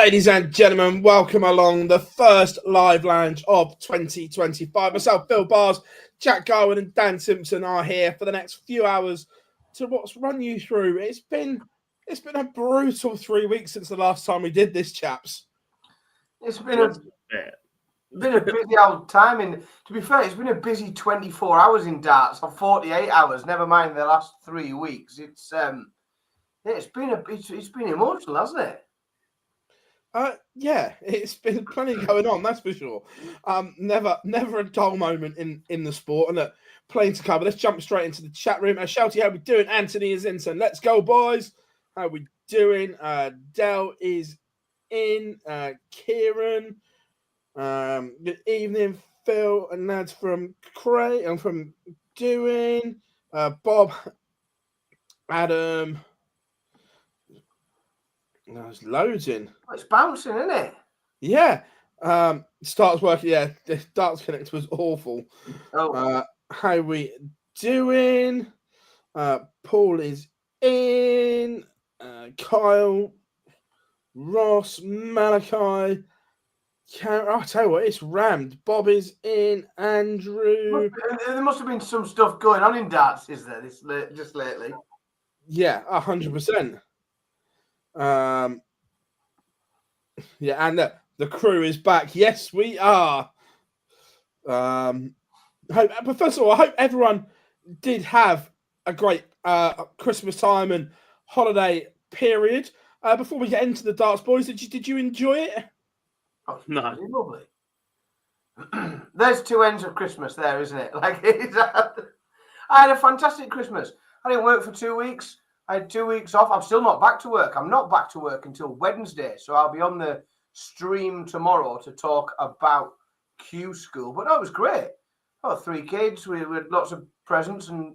Ladies and gentlemen, welcome along the first live lounge of 2025. Myself, Bill Bars, Jack Garwin and Dan Simpson are here for the next few hours to run you through. It's been a brutal 3 weeks since the last time we did this, chaps. It's been a busy old time, and to be fair, it's been a busy 24 hours in darts, or 48 hours. Never mind the last 3 weeks. It's been emotional, hasn't it? Yeah, it's been plenty going on, that's for sure. Never a dull moment in the sport. And look, plenty to cover. Let's jump straight into the chat room. Shouty, how we doing? Anthony is in, so let's go, boys. How we doing? Dell is in. Kieran. Good evening, Phil and lads from Cray and from doing. Bob, Adam. There's loads in. It's bouncing, isn't it? Yeah. Starts working. Yeah, the darts connect was awful. Oh. How we doing? Paul is in. Kyle, Ross, Malachi. I'll tell you what, it's rammed. Bob is in. Andrew. There must have been some stuff going on in darts, is there? Just lately. Yeah, 100%. Yeah, and the crew is back. Yes, we are. But first of all, I hope everyone did have a great Christmas time and holiday period. Before we get into the darts, boys, did you enjoy it? Oh, no, lovely. There's two ends of Christmas there, isn't it? Like I had a fantastic Christmas. I didn't work for 2 weeks. I had 2 weeks off. I'm still not back to work. I'm not back to work until Wednesday. So I'll be on the stream tomorrow to talk about Q School. But no, it was great. Oh, 3 kids. We had lots of presents and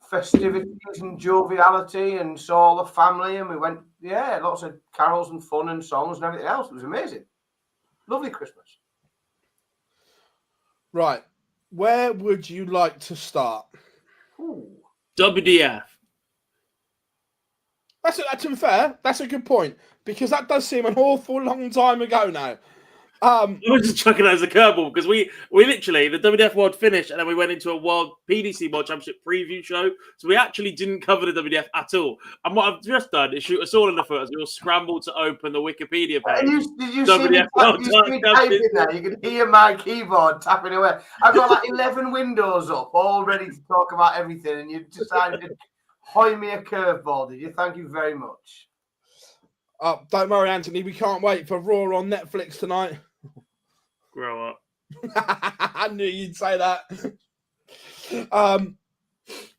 festivities and joviality and saw all the family. And we went, lots of carols and fun and songs and everything else. It was amazing. Lovely Christmas. Right. Where would you like to start? Ooh. WDF. To be fair, that's a good point, because that does seem an awful long time ago now. We're just chucking that as a curveball, because we literally, the WDF World finished, and then we went into a World PDC World Championship preview show, so we actually didn't cover the WDF at all. And what I've just done is shoot us all in the foot as we all scrambled to open the Wikipedia page. Did you see me typing there? You can hear my keyboard tapping away. I've got like 11 windows up, all ready to talk about everything, and you decided to hoy me a curveball, did you? Thank you very much. Don't worry, Anthony. We can't wait for Raw on Netflix tonight. Grow up. I knew you'd say that.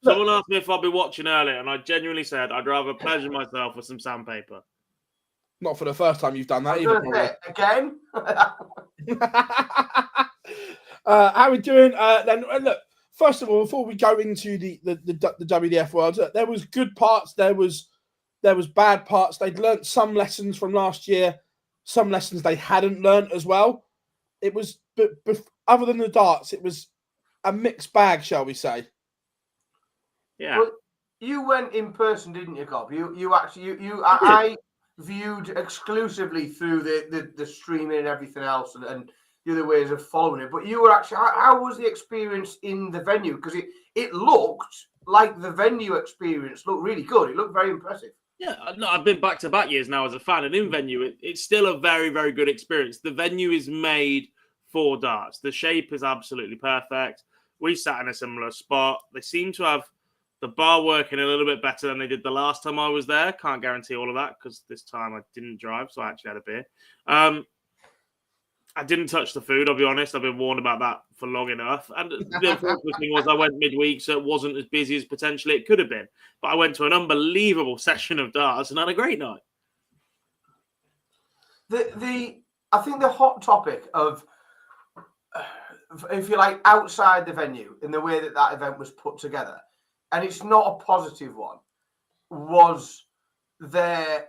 Someone asked me if I'd be watching earlier, and I genuinely said I'd rather pleasure myself with some sandpaper. Not for the first time you've done that either. Again? How are we doing? Then look. First of all, before we go into the WDF World, there was good parts. There was bad parts. They'd learnt some lessons from last year, some lessons they hadn't learnt as well. It was, but other than the darts, it was a mixed bag, shall we say? Yeah. Well, you went in person, didn't you, Cobb? I viewed exclusively through the streaming and everything else, and the other ways of following it. But you were actually, how was the experience in the venue? Because it looked like the venue experience looked really good. It looked very impressive. Yeah, no, I've been back-to-back years now as a fan, and in venue, it's still a very, very good experience. The venue is made for darts. The shape is absolutely perfect. We sat in a similar spot. They seem to have the bar working a little bit better than they did the last time I was there. Can't guarantee all of that, because this time I didn't drive, so I actually had a beer. I didn't touch the food, I'll be honest. I've been warned about that for long enough. And the unfortunate thing was I went midweek, so it wasn't as busy as potentially it could have been. But I went to an unbelievable session of darts and had a great night. I think the hot topic of, if you like, outside the venue, in the way that event was put together, and it's not a positive one, was their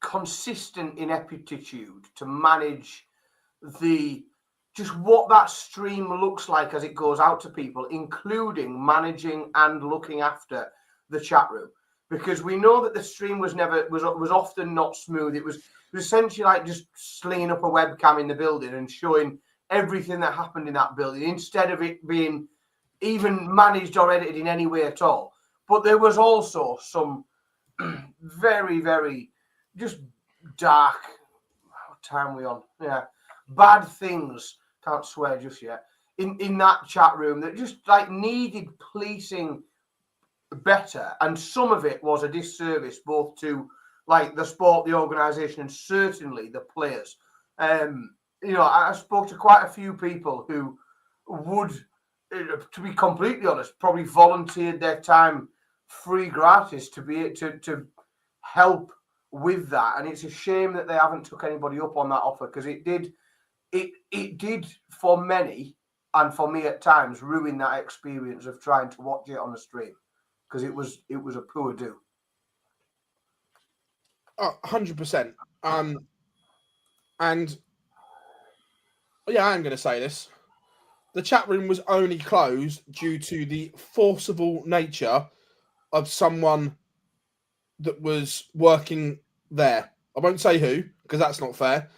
consistent ineptitude to manage just what that stream looks like as it goes out to people, including managing and looking after the chat room, because we know that the stream was often not smooth. It was was essentially like just slinging up a webcam in the building and showing everything that happened in that building instead of it being even managed or edited in any way at all. But there was also some very, very just dark, what time are we on? Yeah, bad things, can't swear just yet, in that chat room that just like needed policing better. And some of it was a disservice both to like the sport, the organisation, and certainly the players. You know, I spoke to quite a few people who would, to be completely honest, probably volunteered their time free gratis to be to help with that. And it's a shame that they haven't took anybody up on that offer, because it did for many, and for me at times, ruin that experience of trying to watch it on the stream, because it was a poor do. 100%. And yeah, I am going to say this. The chat room was only closed due to the forcible nature of someone that was working there. I won't say who, because that's not fair.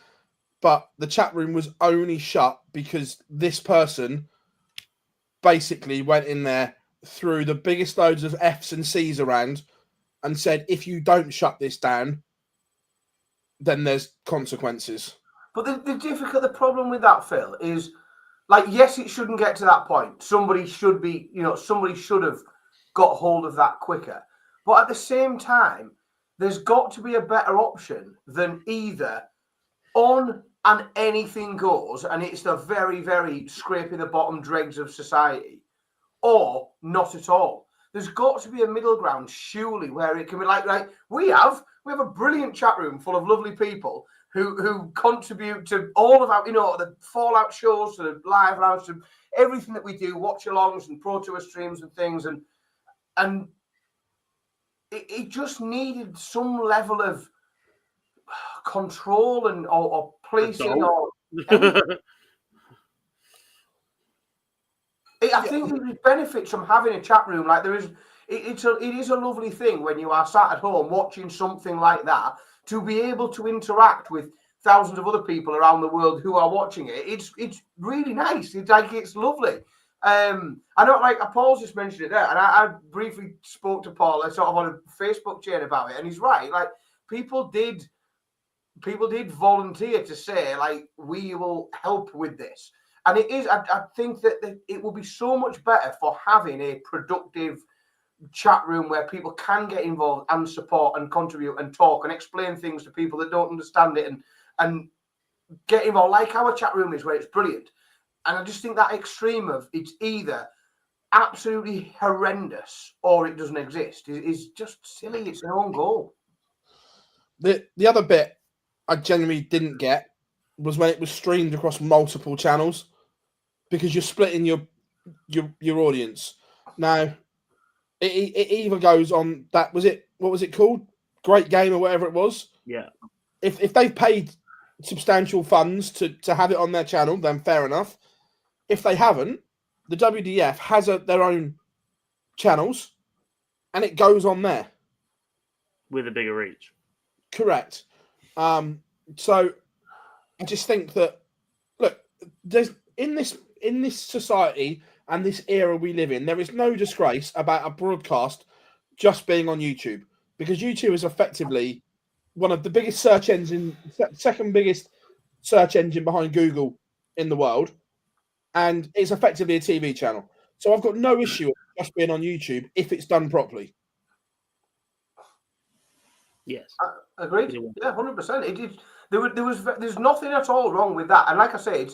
But the chat room was only shut because this person basically went in there, threw the biggest loads of F's and C's around, and said, if you don't shut this down, then there's consequences. But the problem with that, Phil, is like, yes, it shouldn't get to that point. Somebody should have got hold of that quicker. But at the same time, there's got to be a better option than either on and anything goes, and it's the very, very scraping the bottom dregs of society, or not at all. There's got to be a middle ground, surely, where it can be like we have a brilliant chat room full of lovely people who contribute to all of our, the Fallout shows, to the live rounds, to everything that we do, watch-alongs and Pro Tour streams and things, and it just needed some level of control and or policing or I think there benefits from having a chat room. Like there is, it is a lovely thing when you are sat at home watching something like that, to be able to interact with thousands of other people around the world who are watching it. It's really nice. It's lovely. I know, like Paul's just mentioned it there, and I briefly spoke to Paul sort of on a Facebook chain about it, and he's right. Like people did volunteer to say, like, we will help with this. And it is, I think that it will be so much better for having a productive chat room where people can get involved and support and contribute and talk and explain things to people that don't understand it and get involved, like our chat room is, where it's brilliant. And I just think that extreme of it's either absolutely horrendous or it doesn't exist is just silly. It's an own goal. The other bit I genuinely didn't get was when it was streamed across multiple channels, because you're splitting your audience. Now, it either goes on that, what was it called? Great Game or whatever it was. Yeah. If they've paid substantial funds to have it on their channel, then fair enough. If they haven't, the WDF has their own channels, and it goes on there with a bigger reach. Correct. So I just think that, look, there's in this society and this era we live in, there is no disgrace about a broadcast just being on YouTube, because YouTube is effectively one of the biggest search engine, second biggest search engine behind Google in the world, and it's effectively a TV channel. So I've got no issue with just being on YouTube if it's done properly. Yes, agreed. Yeah, 100%. It did. There's nothing at all wrong with that. And like I said,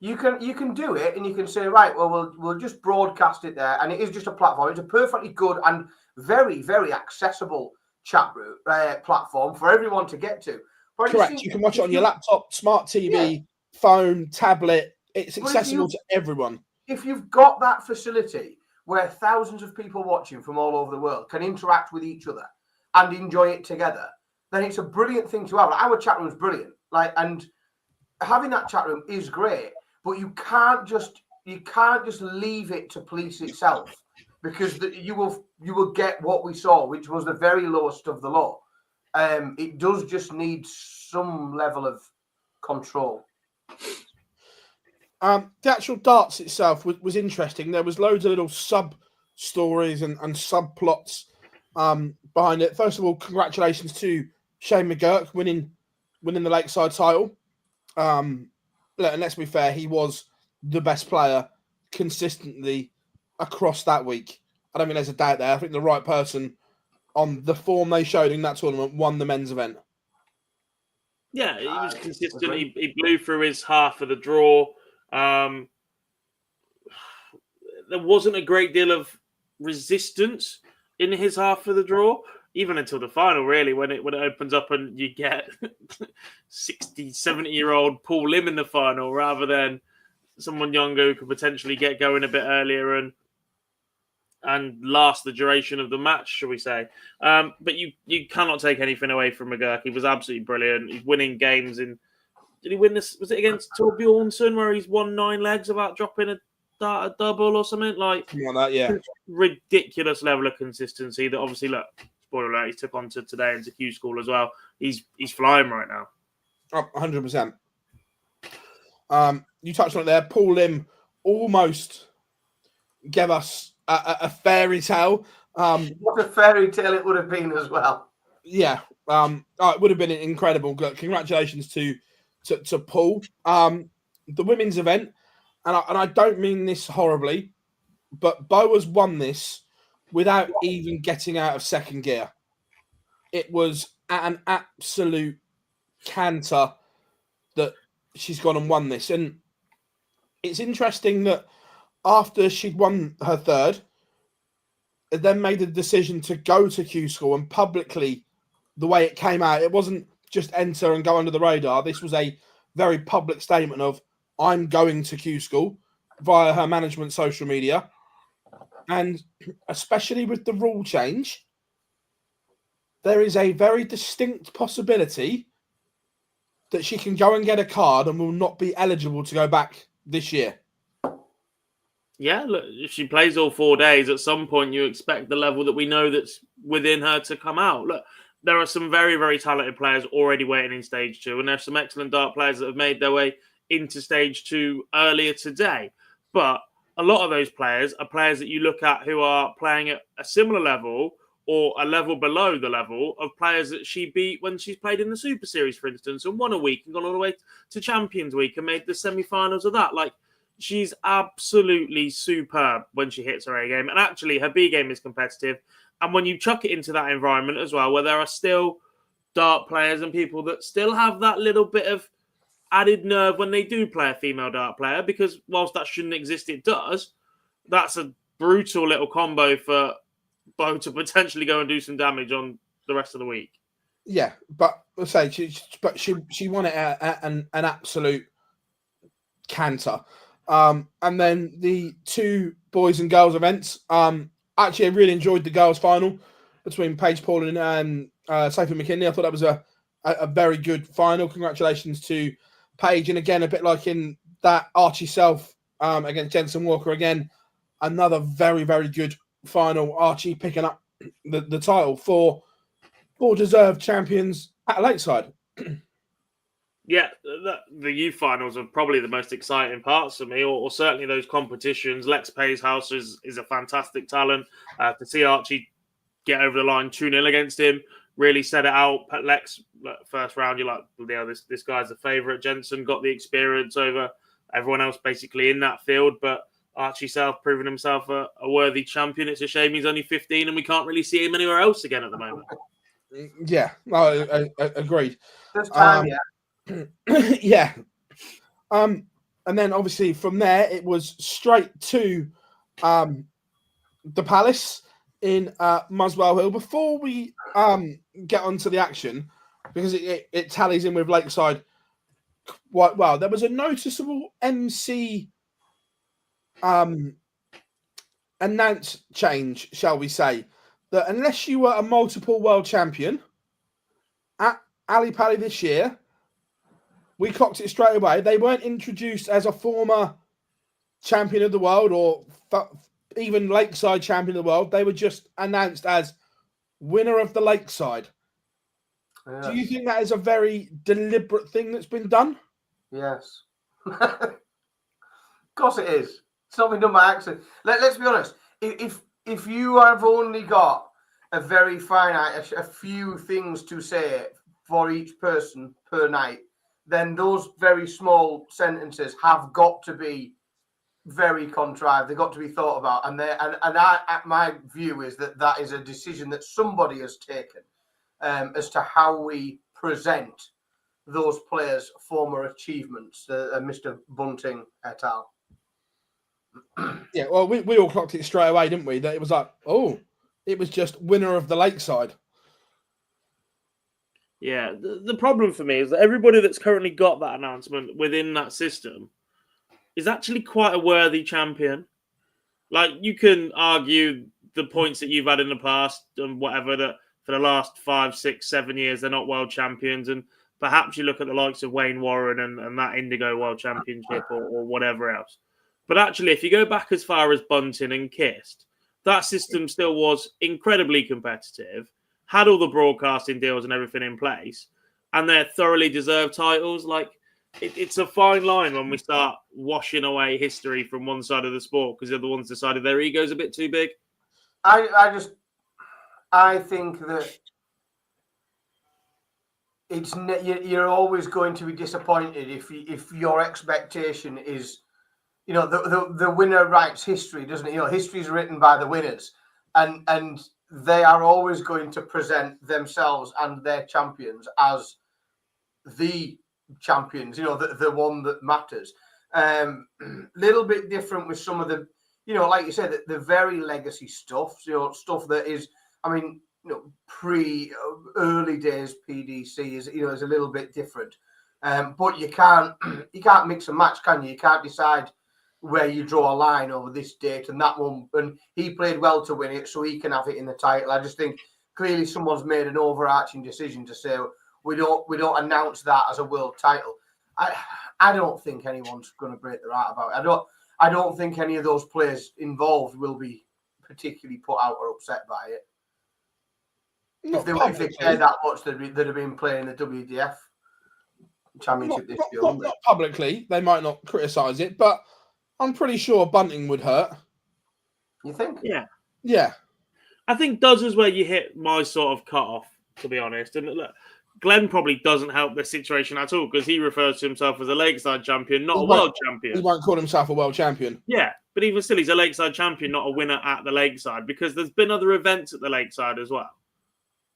you can do it, and you can say, right, well, we'll just broadcast it there, and it is just a platform. It's a perfectly good and very, very accessible chat room platform for everyone to get to. But correct. You can watch it on your laptop, smart TV, phone, tablet. It's accessible to everyone. If you've got that facility where thousands of people watching from all over the world can interact with each other and enjoy it together, then it's a brilliant thing to have. Like, our chat room is brilliant. Like, and having that chat room is great, but you can't just leave it to police itself, because you will get what we saw, which was the very lowest of the low. It does just need some level of control. The actual darts itself was interesting. There was loads of little sub stories and subplots behind it. First of all, congratulations to Shane McGuirk winning the Lakeside title. And let's be fair, he was the best player consistently across that week. I don't think there's a doubt there. I think the right person on the form they showed in that tournament won the men's event. Yeah, he was consistent. He blew through his half of the draw. There wasn't a great deal of resistance in his half of the draw, even until the final, really, when it opens up and you get 60, 70-year-old Paul Lim in the final rather than someone younger who could potentially get going a bit earlier and last the duration of the match, shall we say. But you cannot take anything away from McGuirk. He was absolutely brilliant. He's winning games in... Did he win this? Was it against Tor Bjornsson where he's won 9 legs without dropping a double or something? Like that, yeah. Ridiculous level of consistency that obviously, look, spoiler alert, he took on to today into Q School as well. He's flying right now. Oh, 100%. You touched on it there. Paul Lim almost gave us a fairy tale. What a fairy tale it would have been as well. Yeah. It would have been incredible. Congratulations to Paul. The women's event, and I don't mean this horribly, but Bo has won this without even getting out of second gear. It was at an absolute canter that she's gone and won this. And it's interesting that after she'd won her third, it then made the decision to go to Q School, and publicly, the way it came out, it wasn't just enter and go under the radar. This was a very public statement of, I'm going to Q School via her management social media. And especially with the rule change, there is a very distinct possibility that she can go and get a card and will not be eligible to go back this year. Yeah, look, if she plays all 4 days, at some point you expect the level that we know that's within her to come out. Look, there are some very, very talented players already waiting in stage 2, and there's some excellent dart players that have made their way into stage 2 earlier today. But a lot of those players are players that you look at who are playing at a similar level or a level below the level of players that she beat when she's played in the Super Series, for instance, and won a week and gone all the way to Champions Week and made the semi-finals of that. Like, she's absolutely superb when she hits her A game. And actually, her B game is competitive. And when you chuck it into that environment as well, where there are still dart players and people that still have that little bit of added nerve when they do play a female dart player, because whilst that shouldn't exist, it does. That's a brutal little combo for Bo to potentially go and do some damage on the rest of the week. Yeah, but let's say she won it at an absolute canter. And then the 2 boys and girls events. Actually, I really enjoyed the girls' final between Paige Paulin and Sophie McKinley. I thought that was a very good final. Congratulations to Paige. And again, a bit like in that Archie Self against Jensen Walker, again, another very, very good final. Archie picking up the title for deserved champions at Lakeside. Yeah, the youth finals are probably the most exciting parts for me, or certainly those competitions. Lex Pacehouse is a fantastic talent. To see Archie get over the line 2-0 against him, really set it out. Lex, first round, you're like, yeah, this guy's a favourite. Jensen got the experience over everyone else basically in that field, but Archie Self proving himself a worthy champion. It's a shame he's only 15 and we can't really see him anywhere else again at the moment. Yeah, I agreed. This time, yeah. Yeah. And then obviously from there it was straight to the Palace in Muswell Hill. Before we get onto the action, because it tallies in with Lakeside quite well, there was a noticeable MC announce change, shall we say, that unless you were a multiple world champion at Ali Pali this year, we clocked it straight away. They weren't introduced as a former champion of the world or even Lakeside champion of the world. They were just announced as winner of the Lakeside. Yeah. Do you think that is a very deliberate thing that's been done? Yes. Of course it is. It's not been done by accident. Let's be honest. If you have only got a very finite, a few things to say for each person per night, then those very small sentences have got to be very contrived. They've got to be thought about, and my view is that is a decision that somebody has taken as to how we present those players' former achievements. Mr. Bunting et al. Yeah, well, we all clocked it straight away, didn't we? That it was like, oh, it was just winner of the Lakeside. Yeah, the problem for me is that everybody that's currently got that announcement within that system is actually quite a worthy champion. Like, you can argue the points that you've had in the past and whatever, that for the last 5, 6, 7 years, they're not world champions. And perhaps you look at the likes of Wayne Warren and that Indigo World Championship or whatever else. But actually, if you go back as far as Bunting and Kist, that system still was incredibly competitive, had all the broadcasting deals and everything in place, and they're thoroughly deserved titles. Like, it's a fine line when we start washing away history from one side of the sport because the other ones decided their ego's a bit too big. I think that you're always going to be disappointed if your expectation is, the winner writes history, doesn't it? History is written by the winners, and they are always going to present themselves and their champions as the champions, the one that matters. Little bit different with some of the, like you said, the very legacy stuff, stuff that is, early days PDC is a little bit different. But you can't mix and match, can you? You can't decide where you draw a line over this date and that one, and he played well to win it, so he can have it in the title. I just think clearly someone's made an overarching decision to say we don't announce that as a world title. I don't think anyone's going to break their heart about it. I don't think any of those players involved will be particularly put out or upset by it. If they cared that much, they'd have been playing the WDF Championship this year. Not publicly, they might not criticise it, but I'm pretty sure Bunting would hurt. You think? Yeah. Yeah. I think does is where you hit my sort of cut off, to be honest. And look, Glenn probably doesn't help the situation at all because he refers to himself as a Lakeside champion, not a world champion. He won't call himself a world champion. Yeah, but even still, he's a Lakeside champion, not a winner at the Lakeside, because there's been other events at the Lakeside as well.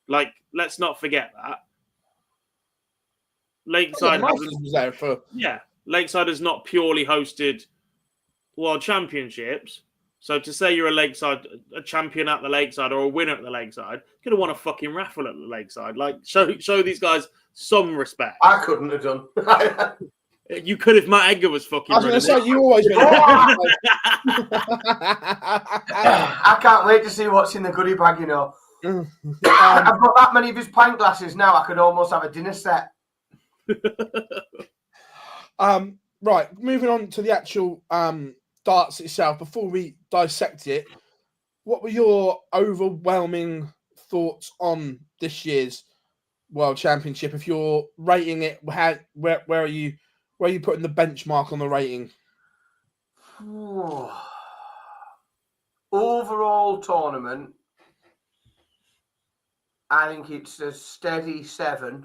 Like, let's not forget that. Lakeside Lakeside has not purely hosted World Championships. So to say you're a champion at the Lakeside or a winner at the Lakeside, you could have won a fucking raffle at the Lakeside. Like, show these guys some respect. I couldn't have done. You could if Matt Edgar was fucking. I was going to say, you always. I can't wait to see what's in the goodie bag. I've got that many of his pint glasses now. I could almost have a dinner set. Right, moving on to the actual darts itself. Before we dissect it, what were your overwhelming thoughts on this year's World Championship? If you're rating it, where are you putting the benchmark on the rating? Overall tournament, I think it's a steady 7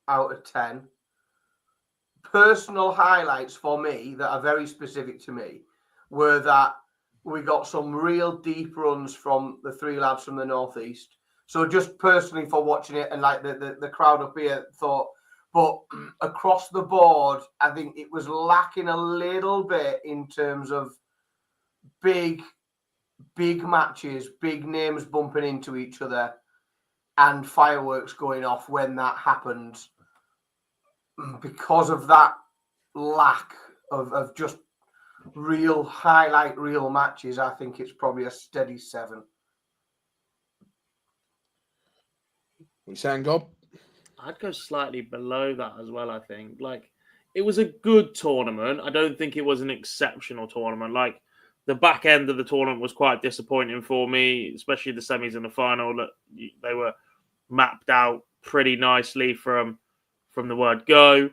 out of 10. Personal highlights for me that are very specific to me were that we got some real deep runs from the 3 lads from the Northeast. So just personally for watching it, and like the crowd up here thought, but across the board, I think it was lacking a little bit in terms of big matches, big names bumping into each other, and fireworks going off when that happens. Because of that lack of just real highlight reel matches, I think it's probably a steady 7. You saying, Gob? I'd go slightly below that as well, I think. Like, it was a good tournament. I don't think it was an exceptional tournament. Like, the back end of the tournament was quite disappointing for me, especially the semis and the final. That they were mapped out pretty nicely from the word go.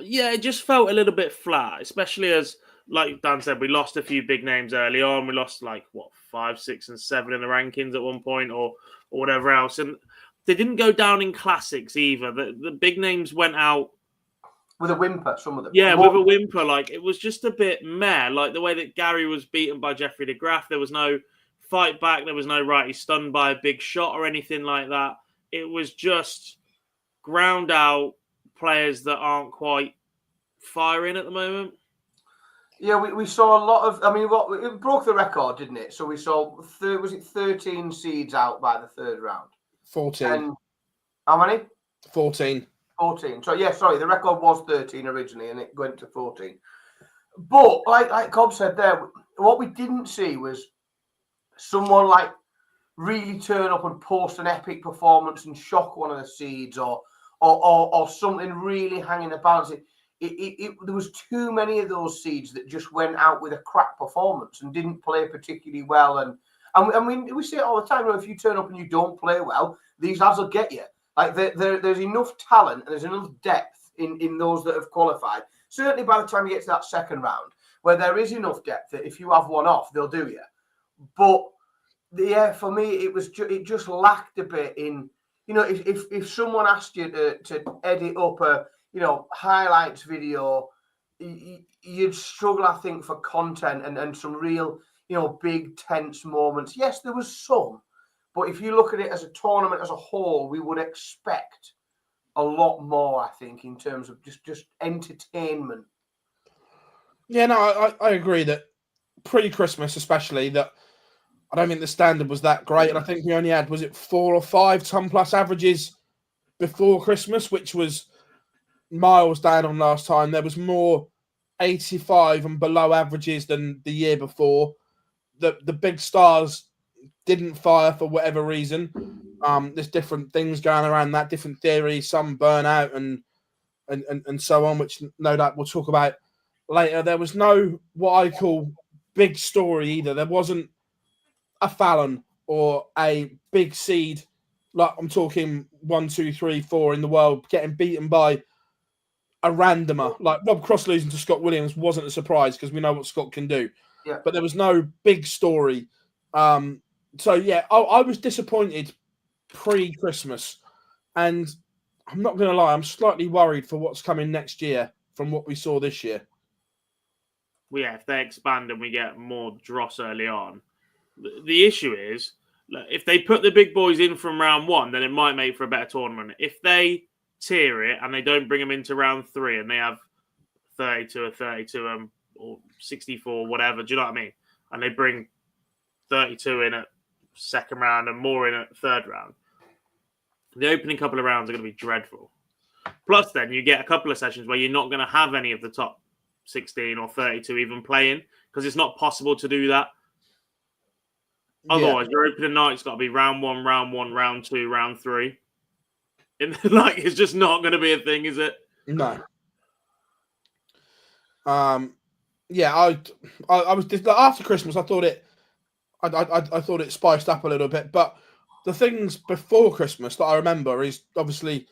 Yeah, it just felt a little bit flat, especially as, like Dan said, we lost a few big names early on. We lost 5, 6, and 7 in the rankings at one point, or whatever else. And they didn't go down in classics either. The big names went out with a whimper, some of them. Yeah, with a whimper. It was just a bit meh. The way that Gary was beaten by Jeffrey de Graaf, there was no fight back. There was no he's stunned by a big shot or anything like that. It was just ground out players that aren't quite firing at the moment. Yeah, we saw a lot of. I mean, it broke the record, didn't it? So we saw 13 seeds out by the third round. 14. And how many? 14. 14. So yeah, sorry, the record was 13 originally, and it went to 14. But like Cobb said there, what we didn't see was someone really turn up and post an epic performance and shock one of the seeds, or something really hanging about it. There was too many of those seeds that just went out with a crap performance and didn't play particularly well. And we see it all the time. If you turn up and you don't play well, these lads will get you. There's enough talent and there's enough depth in those that have qualified. Certainly by the time you get to that second round, where there is enough depth that if you have one off, they'll do you. But yeah, for me, it just lacked a bit in. If someone asked you to edit up a highlights video, you'd struggle, I think, for content and some real big tense moments. Yes, there was some. But if you look at it as a tournament as a whole, we would expect a lot more, I think, in terms of just entertainment. Yeah, no, I agree that pre-Christmas especially, that I don't think the standard was that great. And I think we only had, was it 4 or 5 ton-plus averages before Christmas, which was miles down on last time. There was more 85 and below averages than the year before. The big stars didn't fire for whatever reason. There's different things going around that, different theories, some burn out and so on, which no doubt we'll talk about later. There was no what I call big story either. There wasn't a Fallon or a big seed, like I'm talking 1, 2, 3, 4 in the world, getting beaten by a randomer. Like Rob Cross losing to Scott Williams wasn't a surprise because we know what Scott can do. Yeah. But there was no big story. So, yeah, I was disappointed pre-Christmas. And I'm not going to lie, I'm slightly worried for what's coming next year from what we saw this year. Well, yeah, if they expand and we get more dross early on, the issue is, if they put the big boys in from round 1, then it might make for a better tournament. If they tier it and they don't bring them into round 3 and they have 32 or 32 or 64, whatever, do you know what I mean? And they bring 32 in at second round and more in at third round, the opening couple of rounds are going to be dreadful. Plus, then you get a couple of sessions where you're not going to have any of the top 16 or 32 even playing because it's not possible to do that. Otherwise, your opening night's got to be round 1, round 2, round 3. And it's just not going to be a thing, is it? No. Yeah, I was after Christmas. I thought it spiced up a little bit, but the things before Christmas that I remember is obviously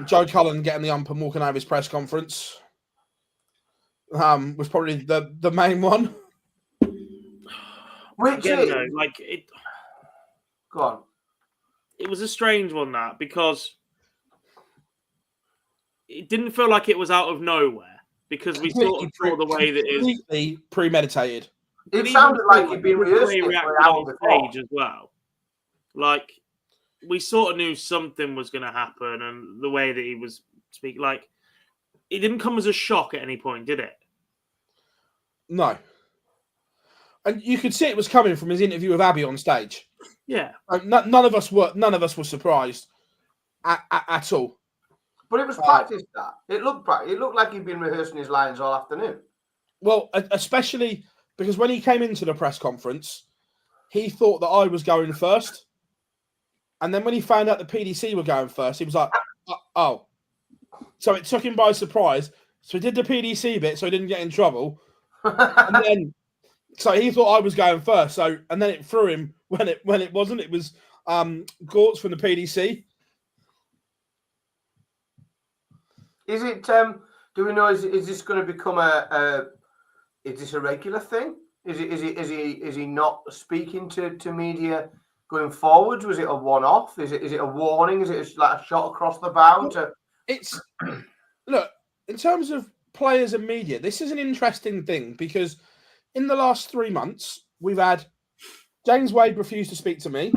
Joe Cullen getting the ump and walking out of his press conference. Was probably the main one. Which Again, is though, go on. It was a strange one because it didn't feel like it was out of nowhere because we sort of saw the way that it's completely premeditated. It sounded like he'd been rehearsing it for an hour before. As well. We sort of knew something was going to happen, and the way that he was speaking, it didn't come as a shock at any point, did it? No. And you could see it was coming from his interview with Abby on stage. Yeah. None of us were surprised at all. But it was practiced. It looked like he'd been rehearsing his lines all afternoon. Well, especially because when he came into the press conference, he thought that I was going first. And then when he found out the PDC were going first, he was like, oh. So it took him by surprise. So he did the PDC bit so he didn't get in trouble. And then So he thought I was going first. So and then it threw him when it wasn't. It was Gortz from the PDC. Is it? Do we know? Is this going to become is this a regular thing? Is he not speaking to media going forward? Was it a one-off? Is it a warning? Is it like a shot across the bow? It's look, in terms of players and media, this is an interesting thing because in the last 3 months we've had James Wade refuse to speak to me.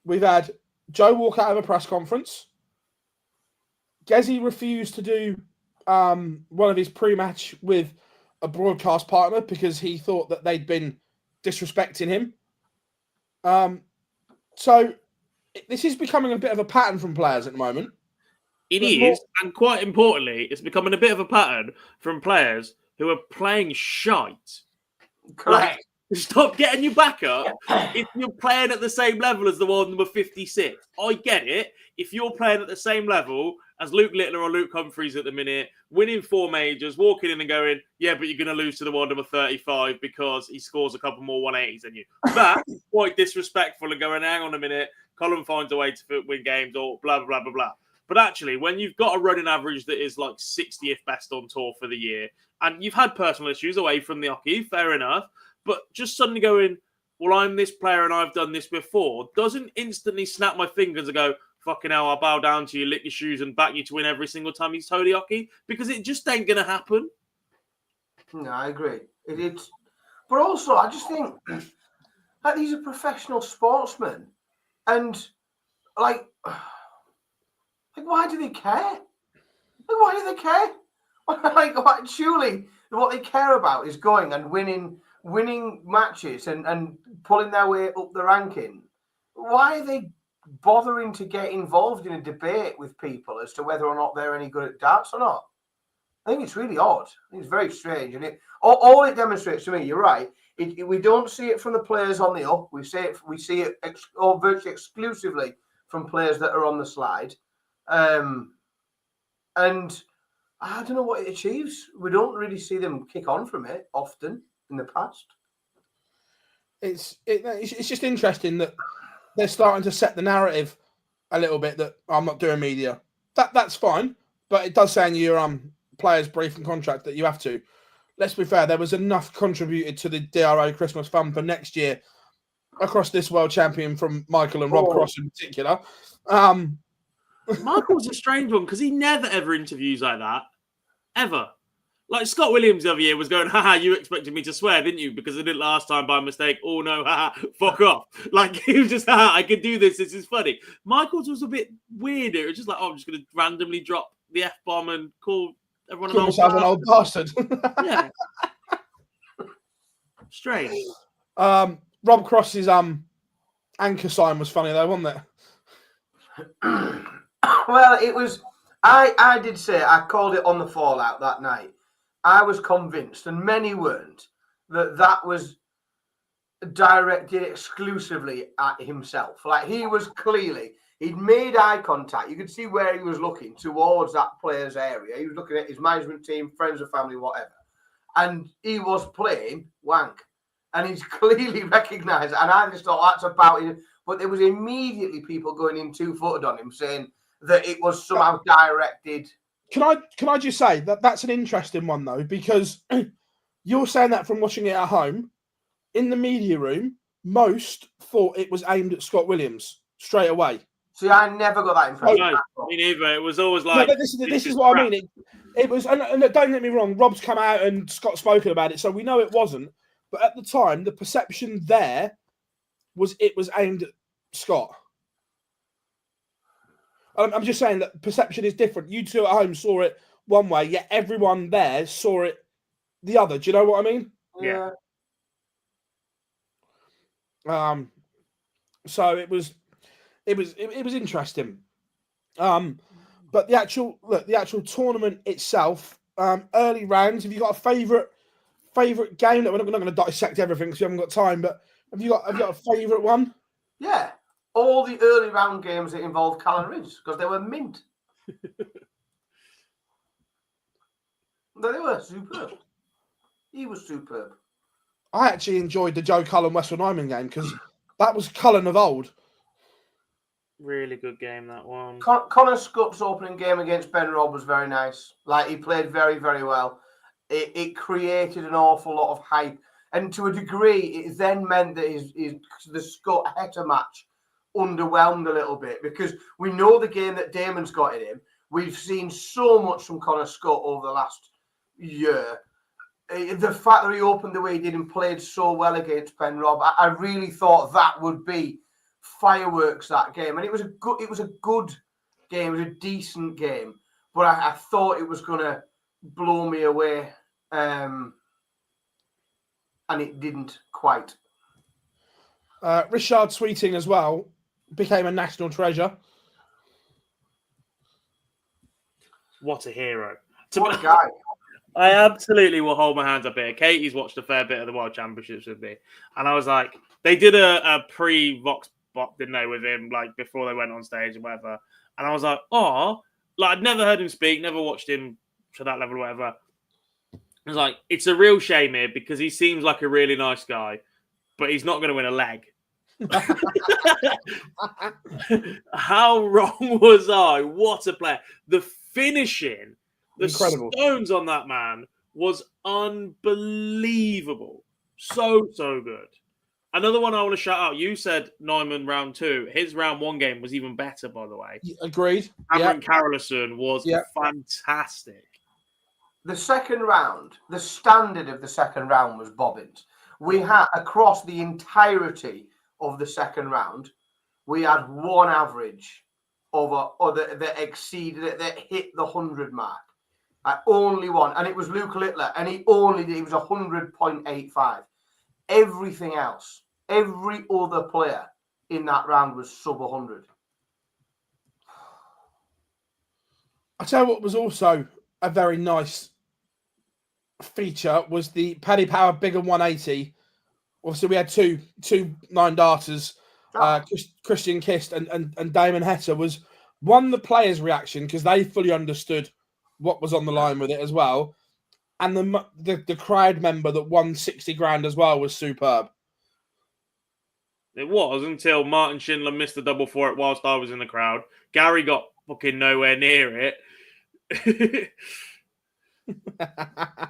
We've had Joe walk out of a press conference. Gezi refused to do one of his pre-match with a broadcast partner because he thought that they'd been disrespecting him. So this is becoming a bit of a pattern from players at the moment. It is, and quite importantly, it's becoming a bit of a pattern from players who are playing shite. Correct. Like, stop getting your back up if you're playing at the same level as the one number 56. I get it. If you're playing at the same level as Luke Littler or Luke Humphreys at the minute, winning 4 majors, walking in and going, yeah, but you're going to lose to the one number 35 because he scores a couple more 180s than you. That's quite disrespectful and going, hang on a minute, Colin finds a way to win games or blah, blah, blah, blah, blah. But actually, when you've got a running average that is like 60th best on tour for the year, and you've had personal issues away from the hockey, fair enough, but just suddenly going, well, I'm this player and I've done this before, doesn't instantly snap my fingers and go, fucking hell, I'll bow down to you, lick your shoes and back you to win every single time he's totally hockey, because it just ain't going to happen. No, I agree. It's, but also, I just think, like, these are professional sportsmen, and, like why do they care? Like, why do they care? Like, surely what they care about is going and winning matches and pulling their way up the ranking. Why are they bothering to get involved in a debate with people as to whether or not they're any good at darts or not? I think it's really odd. I think it's very strange, and all it demonstrates to me. You're right. We don't see it from the players on the up. We see it virtually exclusively from players that are on the slide. And I don't know what it achieves. We don't really see them kick on from it often in the past. It's just interesting that they're starting to set the narrative a little bit that I'm not doing media. That's fine, but it does say in your players' briefing contract that you have to. Let's be fair, there was enough contributed to the DRO Christmas fund for next year across this world champion from Michael and Rob Cross in particular. Michael's a strange one because he never ever interviews like that. Ever. Like Scott Williams the other year was going, haha, you expected me to swear, didn't you? Because I did it last time by mistake. Oh no, haha, fuck off. Like he was just, haha, I can do this. This is funny. Michael's was a bit weirder. It was just like, oh, I'm just going to randomly drop the F-bomb and call everyone an old bastard. Yeah. Strange. Rob Cross's anchor sign was funny though, wasn't it? Well, it was. I did say I called it on the fallout that night. I was convinced, and many weren't, that was directed exclusively at himself. Like he was he'd made eye contact. You could see where he was looking towards that player's area. He was looking at his management team, friends and family, whatever. And he was playing wank. And he's clearly recognised it. And I just thought that's about it. But there was immediately people going in 2-footed on him saying that it was somehow directed. Can I just say that's an interesting one though, because you're saying that from watching it at home. In the media room, most thought it was aimed at Scott Williams straight away. See, I never got that impression. No, me neither. It was always like... No, this is what I mean. It was, and don't get me wrong, Rob's come out and Scott's spoken about it, so we know it wasn't. But at the time, the perception there was it was aimed at Scott. I'm just saying that perception is different. You two at home saw it one way, yet everyone there saw it the other. Do you know what I mean? Yeah. So it was interesting. But the actual tournament itself, early rounds. Have you got a favourite game? That we're not going to dissect everything because we haven't got time. But have you got a favourite one? Yeah, all the early round games that involved Callan Ridge because they were mint. They were superb. He was superb. I actually enjoyed the Joe Cullen Westwood Nyman game because that was Cullen of old. Really good game, that one. Connor Scott's opening game against Ben Robb was very nice. Like, he played very, very well. It created an awful lot of hype. And to a degree, it then meant that the Scott-Heta match underwhelmed a little bit because we know the game that Damon's got in him. We've seen so much from Connor Scott over the last year. The fact that he opened the way he did and played so well against Ben Robb, I really thought that would be fireworks, that game. And it was a good game. It was a decent game. But I thought it was going to blow me away. And it didn't quite. Richard Sweeting as well became a national treasure. What a hero. What a guy. I absolutely will hold my hands up here. Katie's watched a fair bit of the World Championships with me. And I was like, they did a pre-Vox bot, didn't they, with him, like before they went on stage and whatever. And I was like, oh, like I'd never heard him speak, never watched him to that level or whatever. I was like, it's a real shame here because he seems like a really nice guy, but he's not going to win a leg. How wrong was I? What a player. The finishing, the Incredible. stones on that man was unbelievable. So good. Another one I want to shout out. You said Neumann round 2. His round 1 game was even better, by the way. Agreed. Cameron Carolison was fantastic. The second round, the standard of the second round was bobbins. We had, across the entirety of the second round, we had one average that exceeded, that hit the 100 mark. Only one, and it was Luke Littler, and he was 100.85. Everything else, every other player in that round was sub 100. I tell you what was also a very nice feature was the Paddy Power Bigger 180. Obviously, we had two 9-darters, Christian Kist and Damon Heta. Was one, the players' reaction because they fully understood what was on the line with it as well, and the crowd member that won 60 grand as well was superb. It was until Martin Schindler missed the double for it whilst I was in the crowd. Gary got fucking nowhere near it.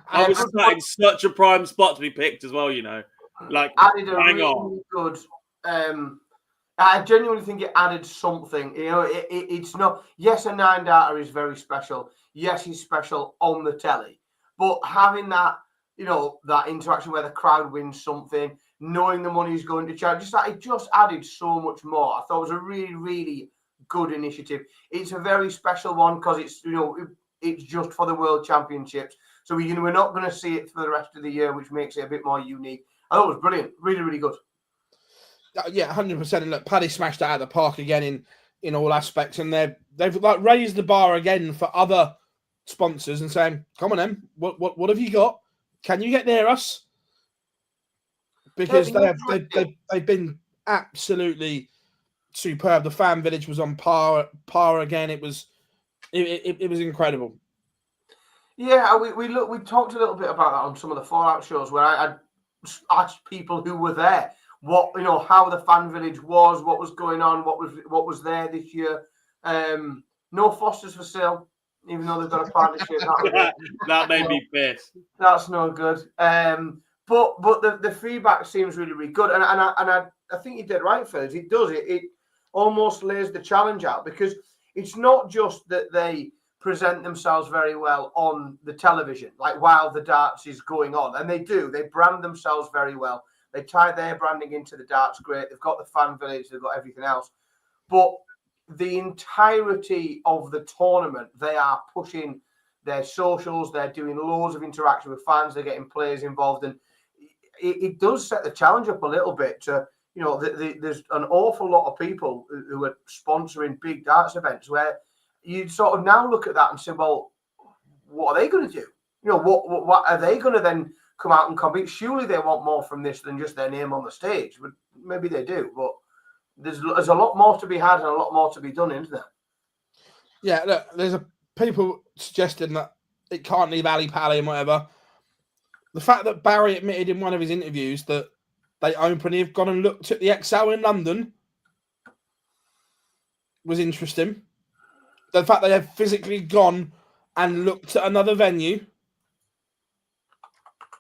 I was sat in such a prime spot to be picked as well, you know. Like, added a hang really on. good. I genuinely think it added something. You know, it's not. Yes, a 9-darter is very special. Yes, he's special on the telly, but having that, you know, that interaction where the crowd wins something, knowing the money is going to charity, it just added so much more. I thought it was a really, really good initiative. It's a very special one because it's, you know, it's just for the World Championships. So we're not going to see it for the rest of the year, which makes it a bit more unique. I thought it was brilliant. Really, really good. Yeah, 100%. And look, Paddy smashed it out of the park again in all aspects. And they've like raised the bar again for other sponsors and saying, come on then, what have you got? Can you get near us? Because they've been absolutely superb. The fan village was on par again. It was incredible. Yeah, we talked a little bit about that on some of the Fallout shows where I asked people who were there what, you know, how the fan village was, what was going on, what was there this year. No Fosters for sale, even though they've got a partnership. That made me pissed. That's no good. But the feedback seems really, really good, and I think you did right, Phil. It does it almost lays the challenge out because it's not just that they present themselves very well on the television, like while the darts is going on, and they brand themselves very well. They tie their branding into the darts, great. They've got the fan village, they've got everything else, but the entirety of the tournament, they are pushing their socials, they're doing loads of interaction with fans, they're getting players involved, and it does set the challenge up a little bit to, you know, there's an awful lot of people who are sponsoring big darts events where you sort of now look at that and say, well, what are they going to do? You know, what are they going to then come out and compete? Surely they want more from this than just their name on the stage. But maybe they do, but there's a lot more to be had and a lot more to be done, isn't there? Yeah, look, there's people suggesting that it can't leave Ali Pally and whatever. the fact that Barry admitted in one of his interviews that they openly have gone and looked at the XL in London was interesting. The fact they have physically gone and looked at another venue.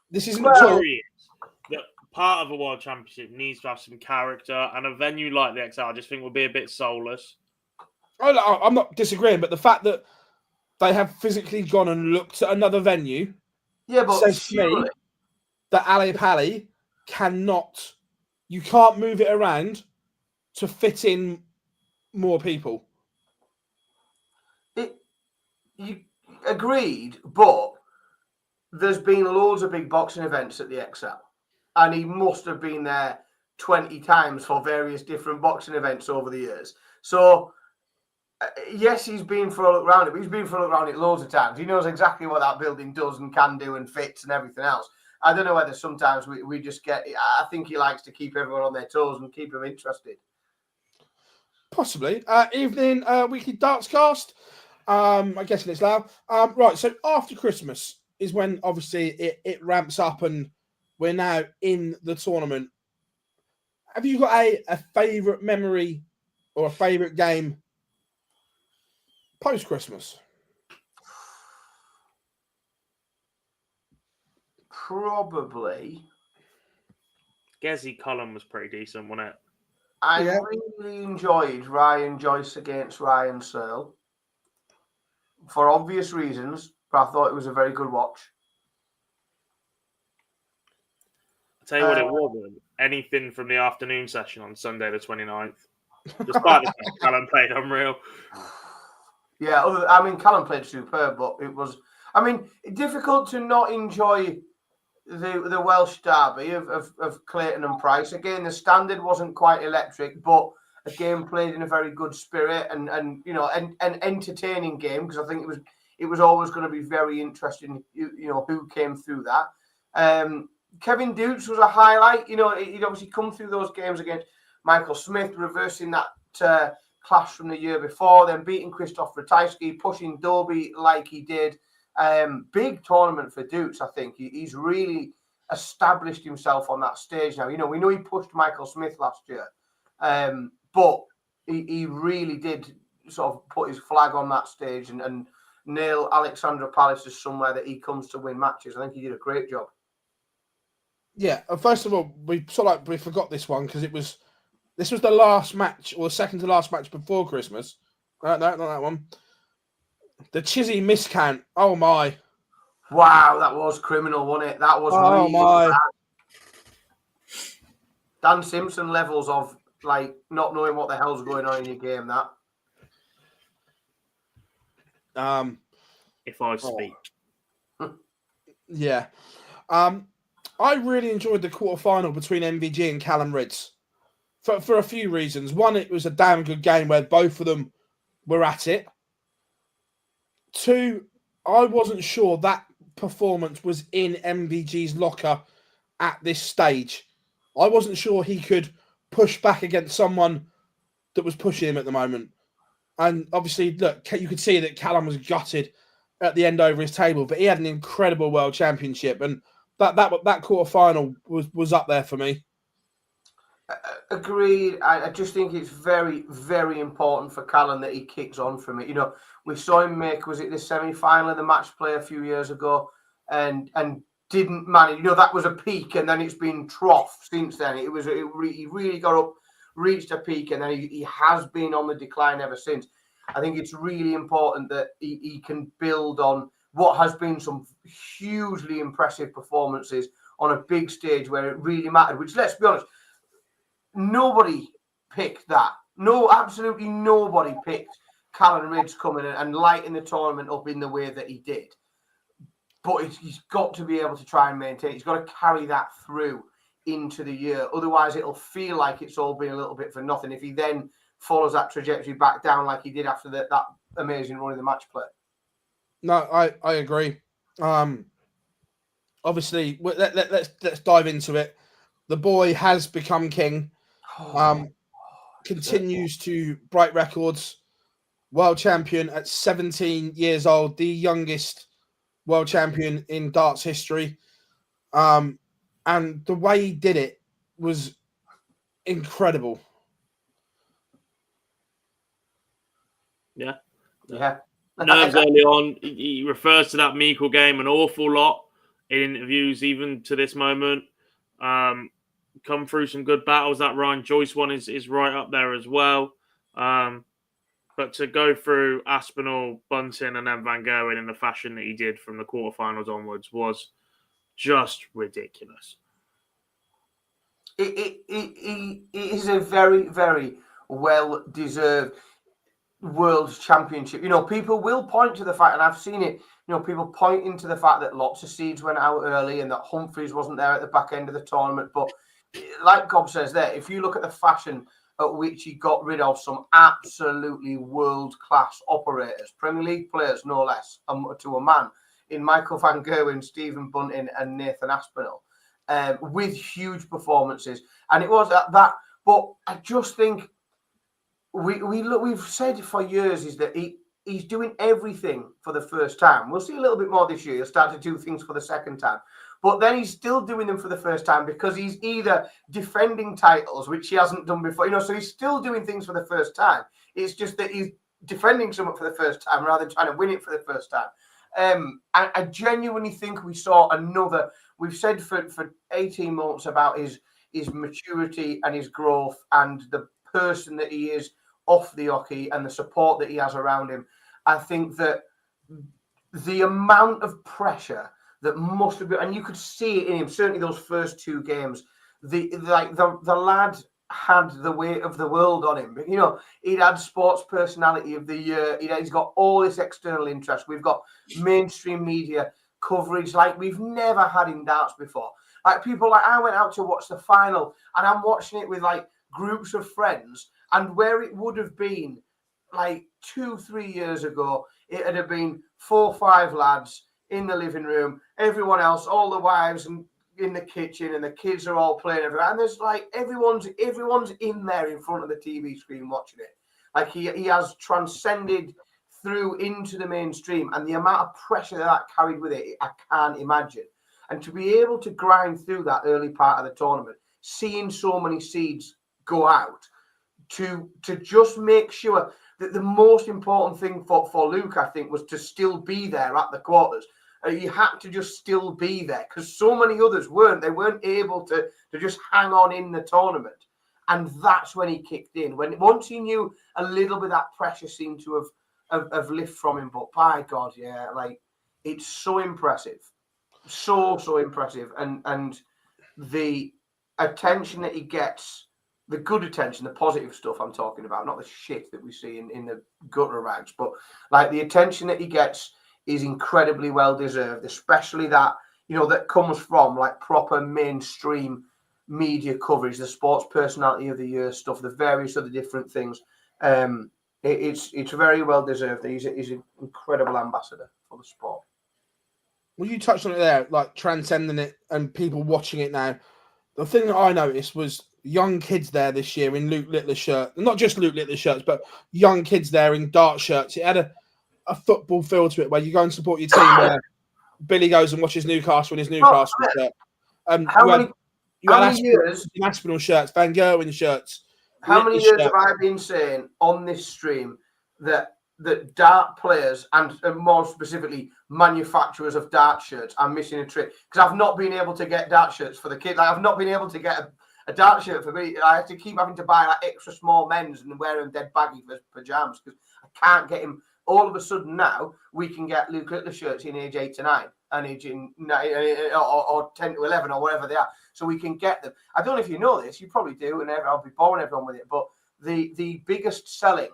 This isn't that part of a World Championship needs to have some character, and a venue like the XL I just think would be a bit soulless. I'm not disagreeing, but the fact that they have physically gone and looked at another venue says to me that Ali Pali cannot, you can't move it around to fit in more people. You agreed, but there's been loads of big boxing events at the XL, and he must have been there 20 times for various different boxing events over the years. So, yes, he's been for a look around it, but he's been for a look around it loads of times. He knows exactly what that building does and can do and fits and everything else. I don't know whether sometimes we just get... I think he likes to keep everyone on their toes and keep them interested. Possibly. Evening weekly darts cast. I'm guessing it's loud. Right, so after Christmas is when obviously it ramps up and we're now in the tournament. Have you got a favourite memory or a favourite game post-Christmas? Probably. Gezi Cullen was pretty decent, wasn't it? I really enjoyed Ryan Joyce against Ryan Searle. For obvious reasons, but I thought it was a very good watch. I'll tell you what it wasn't. Anything from the afternoon session on Sunday the 29th. Despite the fact Callum played unreal. Yeah, I mean, Callum played superb, but it was... I mean, difficult to not enjoy the Welsh derby of Clayton and Price. Again, the standard wasn't quite electric, but a game played in a very good spirit and you know, an entertaining game, because I think it was always going to be very interesting, you know, who came through that. Kevin Dukes was a highlight. You know, he'd obviously come through those games against Michael Smith, reversing that clash from the year before, then beating Krzysztof Ratajski, pushing Dolby like he did. Big tournament for Dukes, I think. He's really established himself on that stage now. You know, we know he pushed Michael Smith last year, but he really did sort of put his flag on that stage and nail Alexandra Palace as somewhere that he comes to win matches. I think he did a great job. Yeah, first of all, we forgot this one because this was the last match or second to last match before Christmas. No, not that one. The Chizzy miscount. Oh my! Wow, that was criminal, wasn't it? That was really my bad. Dan Simpson levels of like not knowing what the hell's going on in your game. That. If I speak. Yeah. I really enjoyed the quarterfinal between MVG and Callum Ridds for a few reasons. One, it was a damn good game where both of them were at it. Two, I wasn't sure that performance was in MVG's locker at this stage. I wasn't sure he could push back against someone that was pushing him at the moment. And obviously, look, you could see that Callum was gutted at the end over his table, but he had an incredible World Championship, and that quarter-final was up there for me. Agreed. I just think it's very, very important for Callum that he kicks on from it. You know, we saw him make, was it the semi-final of the match play a few years ago, and didn't manage. You know, that was a peak, and then it's been trough since then. He really got up, reached a peak, and then he has been on the decline ever since. I think it's really important that he can build on what has been some hugely impressive performances on a big stage where it really mattered, which, let's be honest, nobody picked that. No, absolutely nobody picked Callum Ridds coming in and lighting the tournament up in the way that he did. But he's got to be able to try and maintain. He's got to carry that through into the year. Otherwise, it'll feel like it's all been a little bit for nothing if he then follows that trajectory back down like he did after that amazing run in the match play. No, I agree. Obviously, let's dive into it. The boy has become king. Continues to break records. World champion at 17 years old, the youngest world champion in darts history. And the way he did it was incredible. Yeah. Nerves early on. He refers to that Meikle game an awful lot in interviews, even to this moment. Come through some good battles. That Ryan Joyce one is right up there as well. But to go through Aspinall, Bunting, and then Van Gerwen in the fashion that he did from the quarterfinals onwards was just ridiculous. It is a very, very well-deserved World Championship. People will point to the fact, and I've seen it, people pointing to the fact that lots of seeds went out early and that Humphreys wasn't there at the back end of the tournament. But like Gob says there, if you look at the fashion at which he got rid of some absolutely world-class operators, Premier League players, no less, to a man, in Michael Van Gerwen, Stephen Bunting and Nathan Aspinall, with huge performances. And it was at that. But I just think we've said for years is that he's doing everything for the first time. We'll see a little bit more this year. He'll start to do things for the second time. But then he's still doing them for the first time because he's either defending titles, which he hasn't done before. So he's still doing things for the first time. It's just that he's defending something for the first time rather than trying to win it for the first time. I genuinely think we saw another. We've said for 18 months about his maturity and his growth and the person that he is off the hockey and the support that he has around him. I think that the amount of pressure that must have been, and you could see it in him, certainly those first two games, the lad had the weight of the world on him. He'd had sports personality of the year. He's got all this external interest. We've got mainstream media coverage like we've never had in darts before. Like people I went out to watch the final and I'm watching it with like groups of friends, and where it would have been like 2-3 years ago, it would have been 4 or 5 lads in the living room, everyone else, all the wives and in the kitchen, and the kids are all playing everywhere. And there's like everyone's in there in front of the TV screen watching it. Like he has transcended through into the mainstream, and the amount of pressure that carried with it, I can't imagine. And to be able to grind through that early part of the tournament, seeing so many seeds go out, to just make sure that the most important thing for Luke, I think, was to still be there at the quarters. You had to just still be there because so many others weren't. They weren't able to just hang on in the tournament. And that's when he kicked in. Once he knew a little bit of that pressure seemed to have lifted from him. But by God, yeah, like it's so impressive. So impressive. And the attention that he gets, the good attention, the positive stuff I'm talking about, not the shit that we see in the gutter rags, but like the attention that he gets is incredibly well deserved, especially that, that comes from like proper mainstream media coverage, the sports personality of the year stuff, the various other different things. It's very well deserved. He's an incredible ambassador for the sport. Well, you touched on it there, like transcending it and people watching it now. The thing that I noticed was young kids there this year in Luke Littler's shirt. Not just Luke Littler's shirts, but young kids there in dart shirts. It had a football feel to it where you go and support your team where Billy goes and watches Newcastle in his Newcastle shirt. How many years? Aspinall shirts, Van Gerwen shirts. How many years have I been saying on this stream that dart players and more specifically manufacturers of dart shirts are missing a trick? Because I've not been able to get dart shirts for the kids. I've not been able to get a dart shirt for me. I have to keep having to buy like extra small men's and wear them dead baggy for pajamas because I can't get him. All of a sudden now we can get Luke Littler shirts in age 8 to 9 and age in 9 or 10 to 11 or whatever they are. So we can get them. I don't know if you know this. You probably do, and I'll be boring everyone with it. But the biggest selling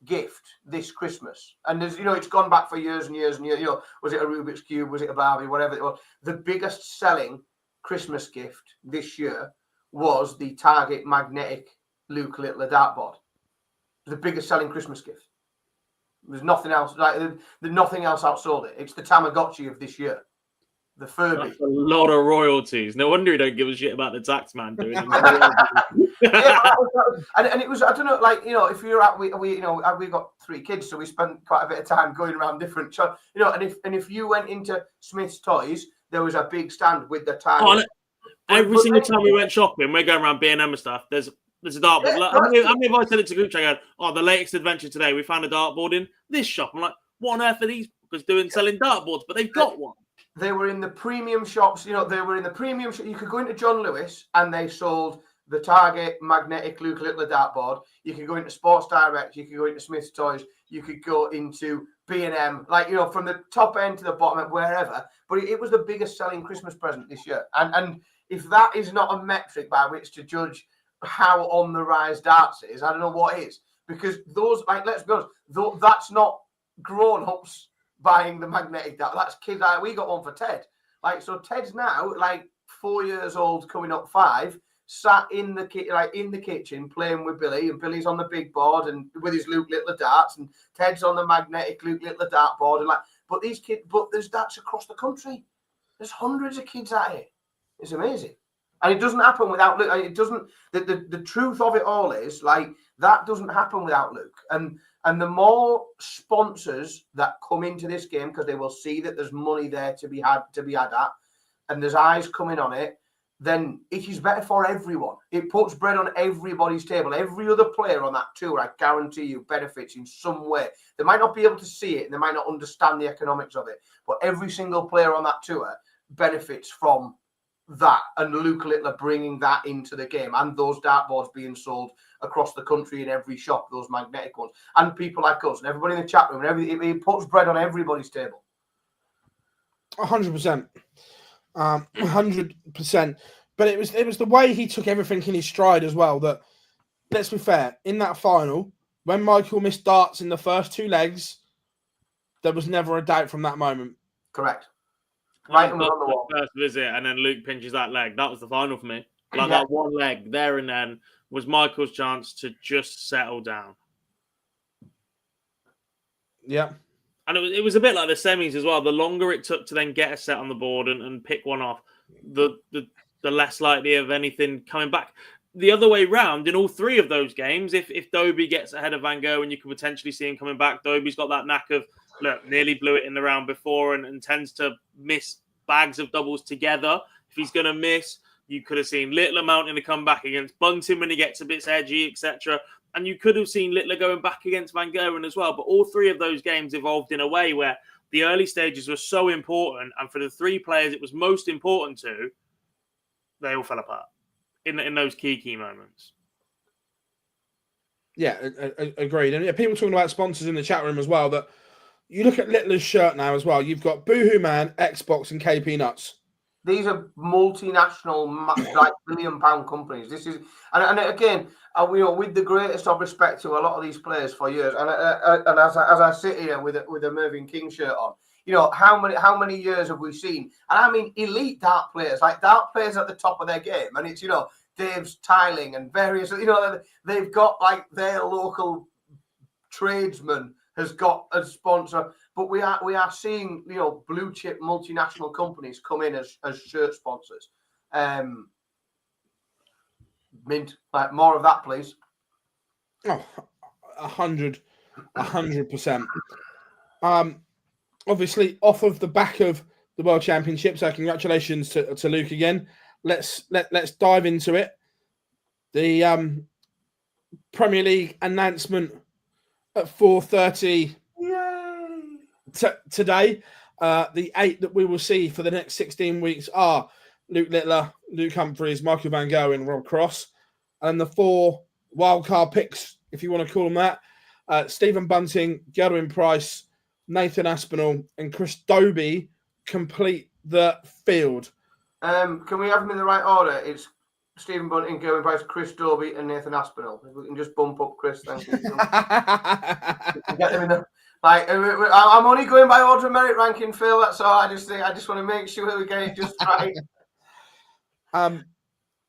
gift this Christmas, and there's it's gone back for years and years and years. Was it a Rubik's Cube? Was it a Barbie? Whatever it was. The biggest selling Christmas gift this year was the Target magnetic Luke Littler dartboard. The biggest selling Christmas gift. There's nothing else. Nothing else outsold it. It's the Tamagotchi of this year. The Furby. That's a lot of royalties. No wonder you don't give a shit about the tax man doing it. And it was, I don't know, like, if you're at, we've got 3 kids, so we spent quite a bit of time going around different, and if you went into Smith's Toys, there was a big stand with the Oh, target. look, every single time we went shopping, we're going around B&M and stuff. There's a dartboard. Yeah, How many have I said it to group chat? I go, oh, the latest adventure today. We found a dartboard in this shop. I'm like, what on earth are these because selling dartboards? But they've got one. They were in the premium shops. You know, they were in the premium shop. You could go into John Lewis and they sold the Target magnetic Luke Littler dartboard. You could go into Sports Direct. You could go into Smith's Toys. You could go into B&M, like, you know, from the top end to the bottom end, wherever. But it was the biggest selling Christmas present this year. And if that is not a metric by which to judge how on the rise darts is, I don't know what is. Because those, like, let's be honest, that's not grown-ups buying the magnetic dart. That's kids. Like, we got one for Ted. Like, so Ted's now like 4 years old, coming up 5, sat in the kitchen playing with Billy, and Billy's on the big board and with his Luke Littler darts, and Ted's on the magnetic Luke Littler dartboard, and like. But these kids, there's darts across the country. There's hundreds of kids at it. It's amazing, and it doesn't happen without Luke. It doesn't. The truth of it all is like that doesn't happen without Luke, and the more sponsors that come into this game, because they will see that there's money there to be had at, and there's eyes coming on it, then it is better for everyone. It puts bread on everybody's table. Every other player on that tour, I guarantee you, benefits in some way. They might not be able to see it, and they might not understand the economics of it, but every single player on that tour benefits from that, and Luke Littler bringing that into the game, and those dartboards being sold across the country in every shop, those magnetic ones, and people like us and everybody in the chat room, and everything. It puts bread on everybody's table. 100%. 100%. But it was the way he took everything in his stride as well. That, let's be fair, in that final, when Michael missed darts in the first 2 legs, there was never a doubt from that moment. Correct. Right on the wall. First visit, and then Luke pinches that leg. That was the final for me. Like that one leg there and then was Michael's chance to just settle down. Yeah. And it was a bit like the semis as well. The longer it took to then get a set on the board and pick one off, the less likely of anything coming back. The other way round, in all 3 of those games, if Dobie gets ahead of Van Gogh and you can potentially see him coming back, Dobie's got that knack of, look, nearly blew it in the round before and tends to miss bags of doubles together. If he's going to miss, you could have seen Littler mounting to come back against Bunting when he gets a bit edgy, etc. And you could have seen Littler going back against Van Gogh as well. But all 3 of those games evolved in a way where the early stages were so important. And for the 3 players it was most important to, they all fell apart in those key moments. Yeah, agreed. And people talking about sponsors in the chat room as well. That you look at Littler's shirt now as well. You've got Boohoo Man, Xbox, and KP Nuts. These are multinational, like £1 billion companies. This is, and again, you know, with the greatest of respect to a lot of these players for years, and as I sit here with a Mervyn King shirt on, you know, how many years have we seen? And I mean, elite dart players, like dart players at the top of their game, and it's, you know, Dave's Tiling and various, you know, they've got like their local tradesman has got a sponsor, but we are seeing, you know, blue chip multinational companies come in as shirt sponsors. Mint, like more of that, please. Oh, 100%. Obviously, off of the back of the World Championship, so congratulations to Luke again. Let's dive into it. The Premier League announcement at 4:30 today. The 8 that we will see for the next 16 weeks are Luke Littler, Luke Humphries, Michael Van Gogh, and Rob Cross. And the 4 wildcard picks, if you want to call them that, Stephen Bunting, Gerwin Price, Nathan Aspinall, and Chris Dobie complete the field. Can we have them in the right order? It's Stephen Bunting, Gerwin Price, Chris Dobie, and Nathan Aspinall. If we can just bump up Chris, thank you. Get them in the, like, I'm only going by order of merit ranking, Phil. That's all. I just want to make sure we get it just right.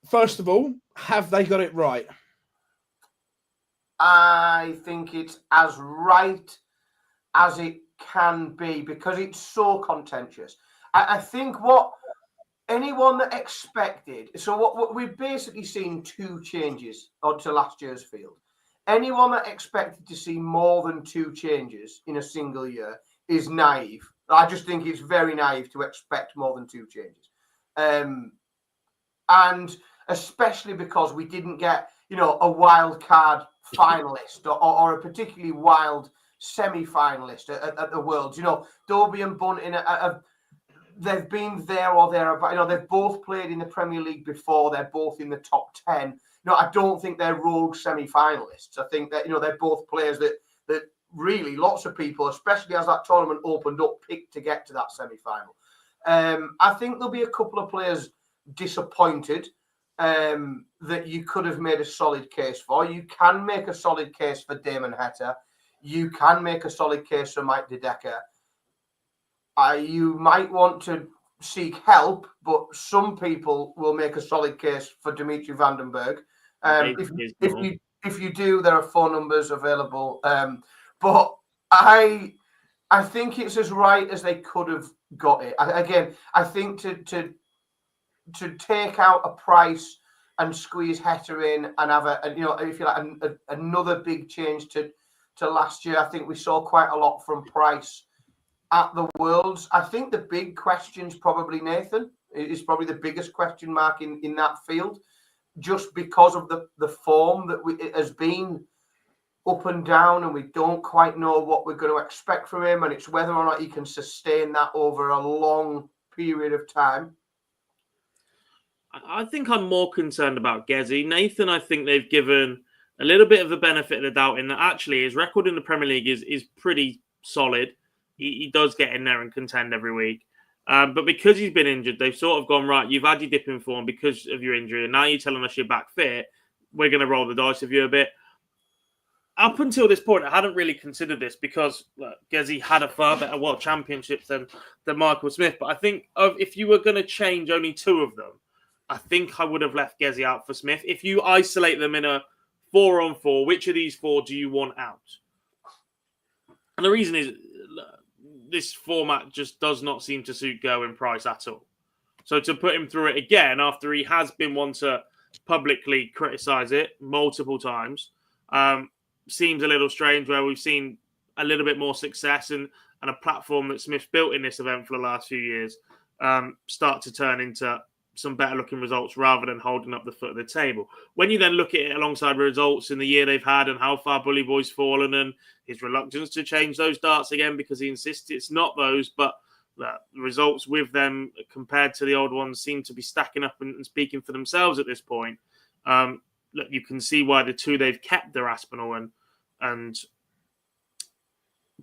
First of all, have they got it right? I think it's as right as it can be because it's so contentious. I think what anyone that expected, so what we've basically seen 2 changes to last year's field. Anyone that expected to see more than 2 changes in a single year is naive. I just think it's very naive to expect more than 2 changes. And especially because we didn't get, a wild card finalist or a particularly wild semi-finalist at the Worlds. Dobie and Bunting, they've been there or thereabouts. They've both played in the Premier League before. They're both in the top 10. I don't think they're rogue semi-finalists. I think that, they're both players that really lots of people, especially as that tournament opened up, picked to get to that semi-final. I think there'll be a couple of players disappointed that you could have made a solid case for. You can make a solid case for Damon Heta. You can make a solid case for Mike De Decker. You might want to seek help, but some people will make a solid case for Dimitri van den Bergh. If you do, there are phone numbers available. But I think it's as right as they could have got it. I think to take out a Price and squeeze Heta in and have if you like, another big change to last year. I think we saw quite a lot from Price at the Worlds. I think the big question's probably Nathan. Is probably the biggest question mark in that field, just because of the form that it has been up and down, and we don't quite know what we're going to expect from him, and it's whether or not he can sustain that over a long period of time. I think I'm more concerned about Gezi. Nathan, I think they've given a little bit of the benefit of the doubt in that actually his record in the Premier League is pretty solid. He does get in there and contend every week. But because he's been injured, they've sort of gone, right, you've had your dip in form because of your injury, and now you're telling us you're back fit. We're going to roll the dice with you a bit. Up until this point, I hadn't really considered this because Gezi had a far better World Championships than Michael Smith. But I think if you were going to change only 2 of them, I think I would have left Gezi out for Smith. If you isolate them in a 4-on-4, which of these 4 do you want out? And the reason is this format just does not seem to suit Gerwyn Price at all. So to put him through it again after he has been one to publicly criticise it multiple times seems a little strange, where we've seen a little bit more success and a platform that Smith's built in this event for the last few years start to turn into some better looking results rather than holding up the foot of the table. When you then look at it alongside results in the year they've had and how far Bully Boy's fallen and his reluctance to change those darts again because he insists it's not those, but the results with them compared to the old ones seem to be stacking up and speaking for themselves at this point. Look, you can see why the 2 they've kept are Aspinall and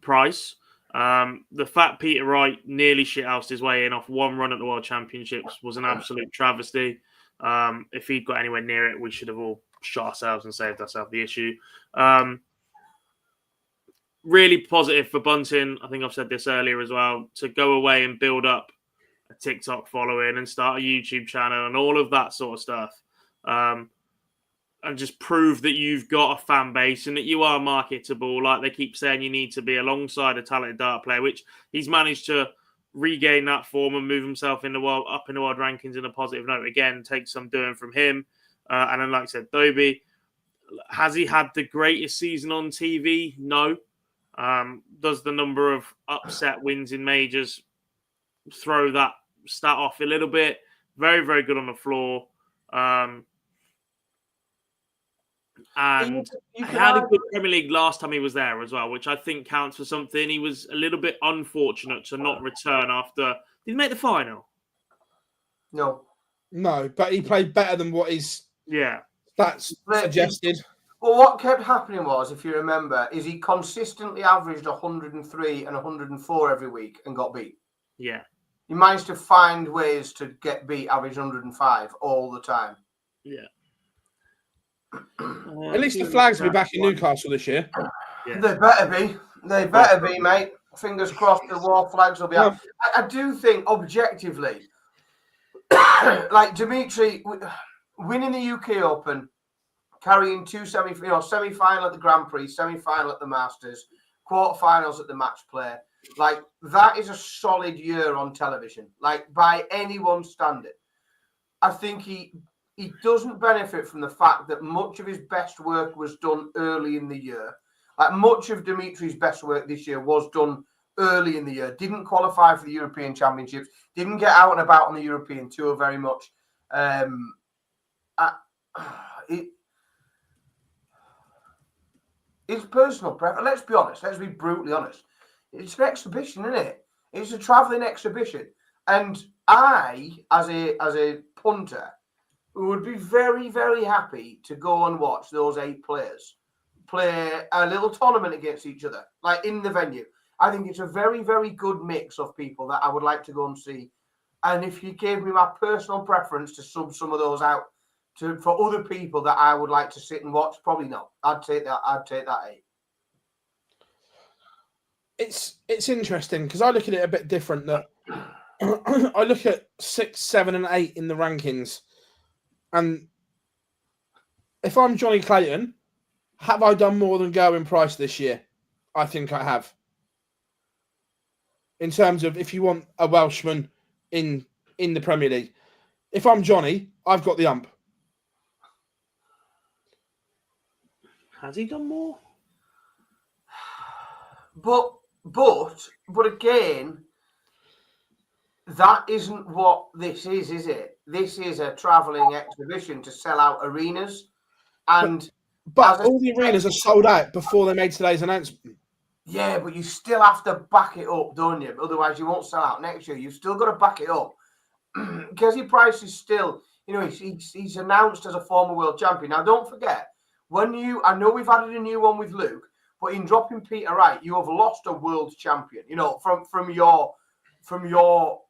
Price. The fact Peter Wright nearly shithoused his way in off 1 run at the World Championships was an absolute travesty. If he'd got anywhere near it, we should have all shot ourselves and saved ourselves the issue. Really positive for Bunting. I think I've said this earlier as well, to go away and build up a TikTok following and start a YouTube channel and all of that sort of stuff. And just prove that you've got a fan base and that you are marketable. Like they keep saying you need to be alongside a talented dart player, which he's managed to regain that form and move himself up in the world rankings in a positive note. Again, takes some doing from him. And then, like I said, Dobie, has he had the greatest season on TV? No. Does the number of upset wins in majors throw that stat off a little bit? Very, very good on the floor. And he had a good Premier League last time he was there as well, which I think counts for something. He was a little bit unfortunate to not return after. Did he make the final? No, but he played better than what his stats suggested. Well, what kept happening was, if you remember, is he consistently averaged 103 and 104 every week and got beat. Yeah. He managed to find ways to get beat, average 105 all the time. Yeah. At least the Flags will be back in Newcastle this year. Yeah. They better be. They better be, mate. Fingers crossed the War Flags will be out. I do think, objectively, like Dimitri, winning the UK Open, carrying 2 semi-final at the Grand Prix, semi-final at the Masters, quarterfinals at the Match Play, like that is a solid year on television, like by anyone's standard. I think he doesn't benefit from the fact that much of his best work was done early in the year. Like much of Dimitri's best work this year was done early in the year, didn't qualify for the European Championships, didn't get out and about on the European Tour very much. It's personal preference. Let's be honest. Let's be brutally honest. It's an exhibition, isn't it? It's a travelling exhibition. And I, as a punter, would be very, very happy to go and watch those 8 players play a little tournament against each other, like in the venue. I think it's a very, very good mix of people that I would like to go and see. And if you gave me my personal preference to sub some of those out for other people that I would like to sit and watch, probably not. I'd take that 8. It's interesting because I look at it a bit different. That I look at 6, 7, and 8 in the rankings, and if I'm Johnny Clayton, have I done more than Gerwyn Price this year? I think I have. In terms of if you want a Welshman in the Premier League, if I'm Johnny, I've got the ump. Has he done more? But again, that isn't what this is it? This is a travelling exhibition to sell out arenas. And but all the arenas are sold out before they made today's announcement. Yeah, but you still have to back it up, don't you? Otherwise, you won't sell out next year. You've still got to back it up. Gezi Price is still, he's announced as a former world champion. Now, don't forget, I know we've added a new one with Luke, but in dropping Peter Wright, you have lost a world champion. From your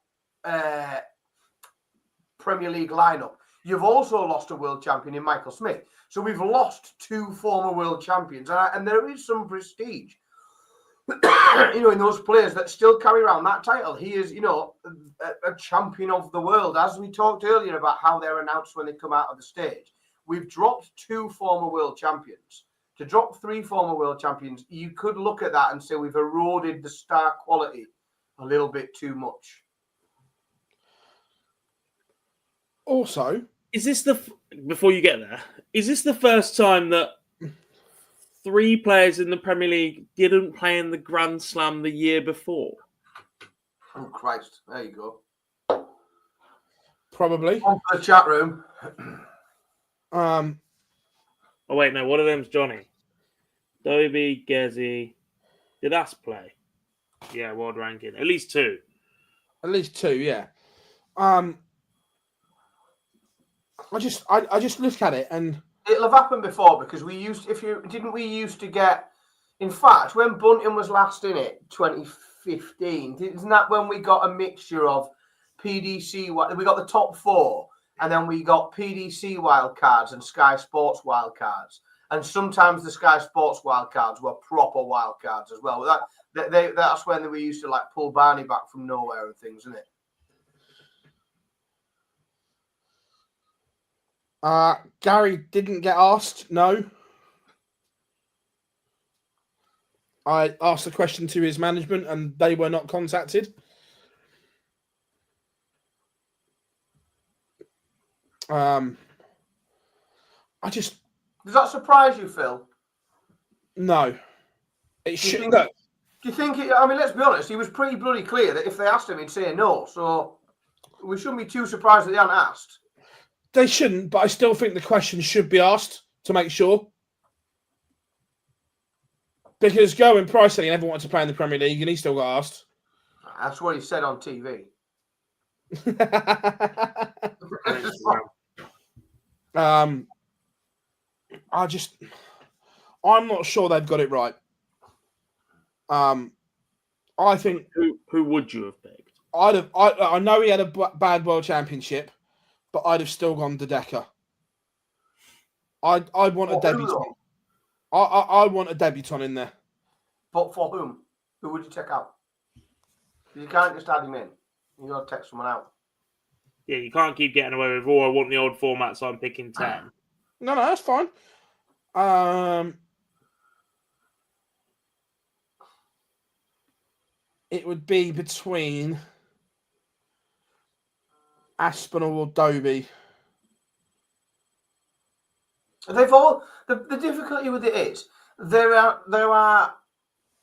Premier League lineup. You've also lost a world champion in Michael Smith. So we've lost 2 former world champions, and there is some prestige. In those players that still carry around that title. He is, a champion of the world. As we talked earlier about how they're announced when they come out of the stage. We've dropped 2 former world champions. To drop 3 former world champions, you could look at that and say we've eroded the star quality a little bit too much. Also, before you get there, is this the first time that 3 players in the Premier League didn't play in the Grand Slam the year before? Oh, Christ. There you go. Probably. On for the chat room. Oh, wait, no. One of them's Johnny. Dobie, Gezi. Did Ass play? Yeah, world ranking. At least 2. Uh, At least 2, yeah. I just look at it and it'll have happened before because we used to get, in fact, when Bunting was last in it, 2015, isn't that when we got a mixture of PDC, we got the top 4, and then we got PDC wildcards and Sky Sports wildcards. And sometimes the Sky Sports wildcards were proper wildcards as well. That's when we used to pull Barney back from nowhere and things, isn't it? Gary didn't get asked. No. I asked the question to his management and they were not contacted. Does that surprise you, Phil? No. It shouldn't. Do you think let's be honest, he was pretty bloody clear that if they asked him, he'd say no. So we shouldn't be too surprised that they hadn't asked. They shouldn't, but I still think the question should be asked to make sure. Because Gerwyn Price said he never wanted to play in the Premier League and he still got asked. That's what he said on TV. I'm not sure they've got it right. I think who would you have picked? I know he had a bad World Championship, but I'd have still gone to Decker. I'd want a debutant. I want a debutant in there. But for whom? Who would you take out? You can't just add him in. You got to take someone out. Yeah, you can't keep getting away with, I want the old format, so I'm picking 10. No, that's fine. It would be between Aspinall or Dobie. They've all the difficulty with it is there are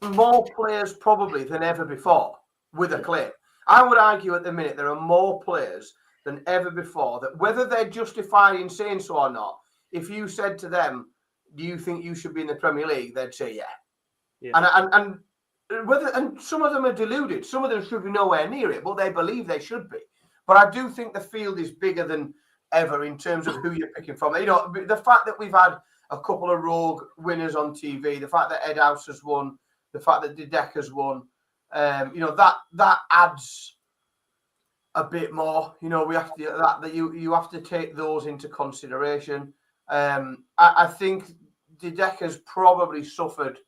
more players probably than ever before with a claim. I would argue at the minute there are more players than ever before that whether they're justified in saying so or not, if you said to them, do you think you should be in the Premier League? They'd say, yeah. And some of them are deluded. Some of them should be nowhere near it, but they believe they should be. But I do think the field is bigger than ever in terms of who you're picking from. You know, the fact that we've had a couple of rogue winners on TV, the fact that Ed House has won, the fact that Didek has won, you know, that adds a bit more. You know, we have to that you have to take those into consideration. I think Didek has probably suffered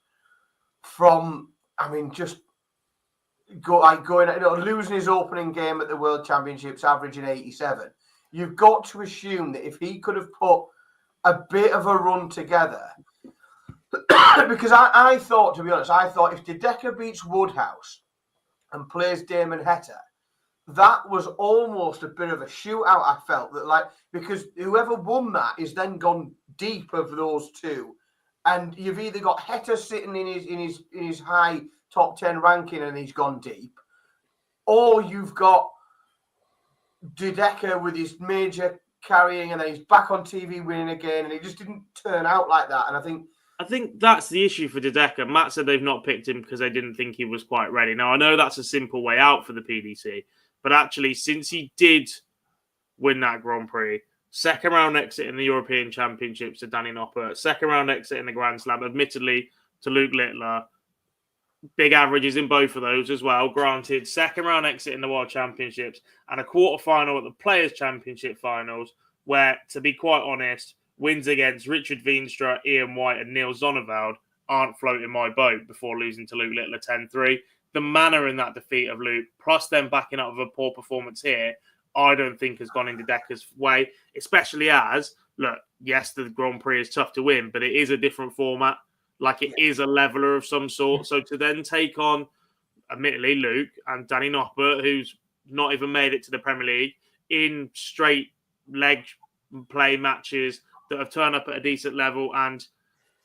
from, I mean, just going, you know, losing his opening game at the World Championships, averaging 87. You've got to assume that if he could have put a bit of a run together, because I thought, to be honest, if Dideka beats Woodhouse and plays Damon Heta, that was almost a bit of a shootout. I felt that, like, because whoever won that is then gone deep of those two, and you've either got Heta sitting in his high top 10 ranking and he's gone deep, or you've got Dideka with his major carrying and then he's back on TV winning again, and it just didn't turn out like that. And I think that's the issue for Dideka. Matt said they've not picked him because they didn't think he was quite ready. Now, I know that's a simple way out for the PDC, but actually, since he did win that Grand Prix, second round exit in the European Championships to Danny Noppert, second round exit in the Grand Slam, admittedly to Luke Littler, big averages in both of those as well. Granted, second round exit in the World Championships and a quarter final at the Players' Championship finals, where, to be quite honest, wins against Richard Veenstra, Ian White, and Neil Zonneveld aren't floating my boat before losing to Luke Littler 10-3. The manner in that defeat of Luke, plus them backing up with a poor performance here, I don't think has gone in Dideka's way, especially as, look, yes, the Grand Prix is tough to win, but it is a different format. Like, it is a leveler of some sort. So to then take on, admittedly, Luke and Danny Noppert, who's not even made it to the Premier League, in straight leg play matches that have turned up at a decent level, and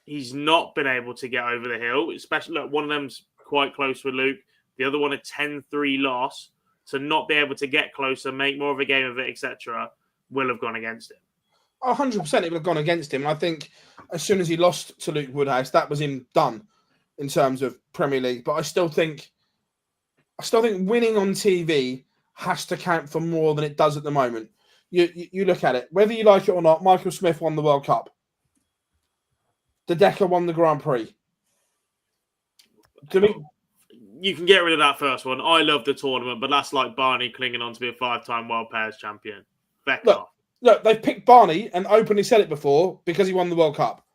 he's not been able to get over the hill. Especially, look, one of them's quite close with Luke, the other one a 10-3 loss. To not be able to get closer, make more of a game of it, etc., will have gone against him. 100% it would have gone against him. And I think as soon as he lost to Luke Woodhouse, that was him done in terms of Premier League. But I still think winning on TV has to count for more than it does at the moment. You look at it, whether you like it or not. Michael Smith won the World Cup. Dideka won the Grand Prix. You can get rid of that first one. I love the tournament, but that's like Barney clinging on to be a 5-time World Pairs champion. Look, they've picked Barney and openly said it before because he won the World Cup.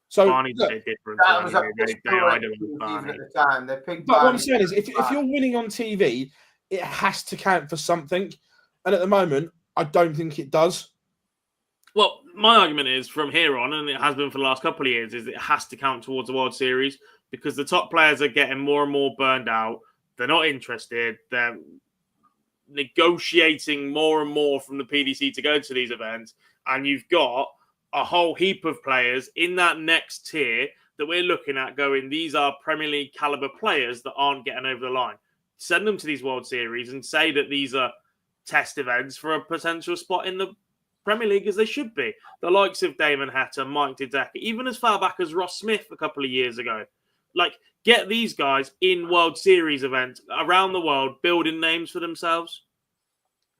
So Barney's a bit different. That was even at the time. They picked But what I'm saying is, if you're winning on TV, it has to count for something. And at the moment, I don't think it does. Well, my argument is from here on, and it has been for the last couple of years, is it has to count towards the World Series because the top players are getting more and more burned out. They're not interested. They're negotiating more and more from the PDC to go to these events. And you've got a whole heap of players in that next tier that we're looking at going, these are Premier League caliber players that aren't getting over the line. Send them to these World Series and say that these are test events for a potential spot in the Premier League, as they should be. The likes of Damon Heta, Mike Dideka, even as far back as Ross Smith a couple of years ago. Like, get these guys in World Series events around the world, building names for themselves.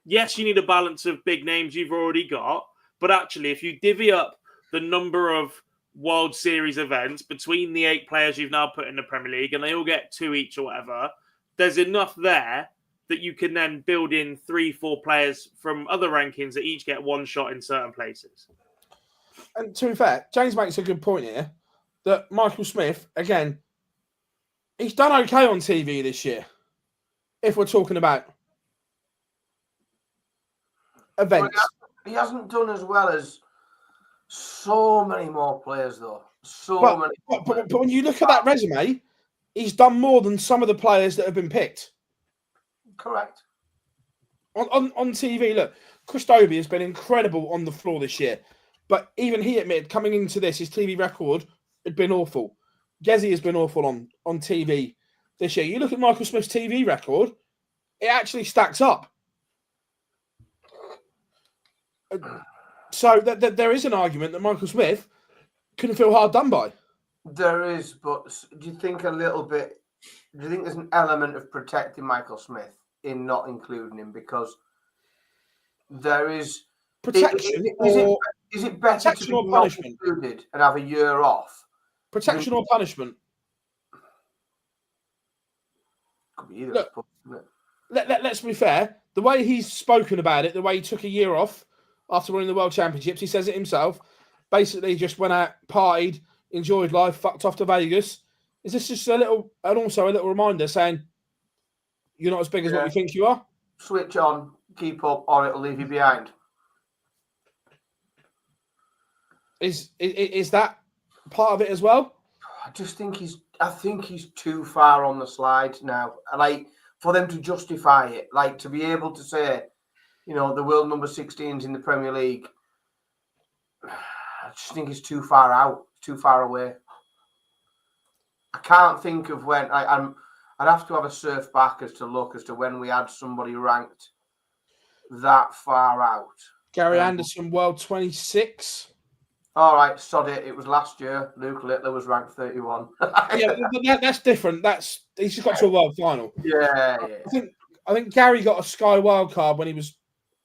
Yes, you need a balance of big names you've already got, but actually, if you divvy up the number of World Series events between the 8 players you've now put in the Premier League, and they all get 2 each or whatever, there's enough there that you can then build in 3-4 players from other rankings that each get one shot in certain places. And to be fair, James makes a good point here that Michael Smith, again, he's done okay on TV this year. If we're talking about events. Well, he hasn't done as well as so many more players, though. But when you look at that resume, he's done more than some of the players that have been picked. Correct. On TV, look, Christobi has been incredible on the floor this year. But even he admitted, coming into this, his TV record had been awful. Gezi has been awful on TV this year. You look at Michael Smith's TV record, it actually stacks up. So there is an argument that Michael Smith couldn't feel hard done by. There is, but do you think there's an element of protecting Michael Smith in not including him? Because there is protection. Is it better to be not included and have a year off? Protection or punishment? Could be either. Look, let's be fair. The way he's spoken about it, the way he took a year off after winning the World Championships, he says it himself. Basically, just went out, partied, enjoyed life, fucked off to Vegas. Is this just a little reminder saying you're not as big as what you think you are? Switch on, keep up, or it'll leave you behind. Is that part of it as well? I think he's too far on the slide now. Like, for them to justify it, like to be able to say, the world number 16's in the Premier League. I just think it's too far out, too far away. I can't think of when I'd have to have a surf back as to when we had somebody ranked that far out. Gary Anderson, world 26. All right, sod it. It was last year. Luke Littler was ranked 31. Yeah, that's different. He's just got to a world final. Yeah. I think Gary got a Sky wild card when he was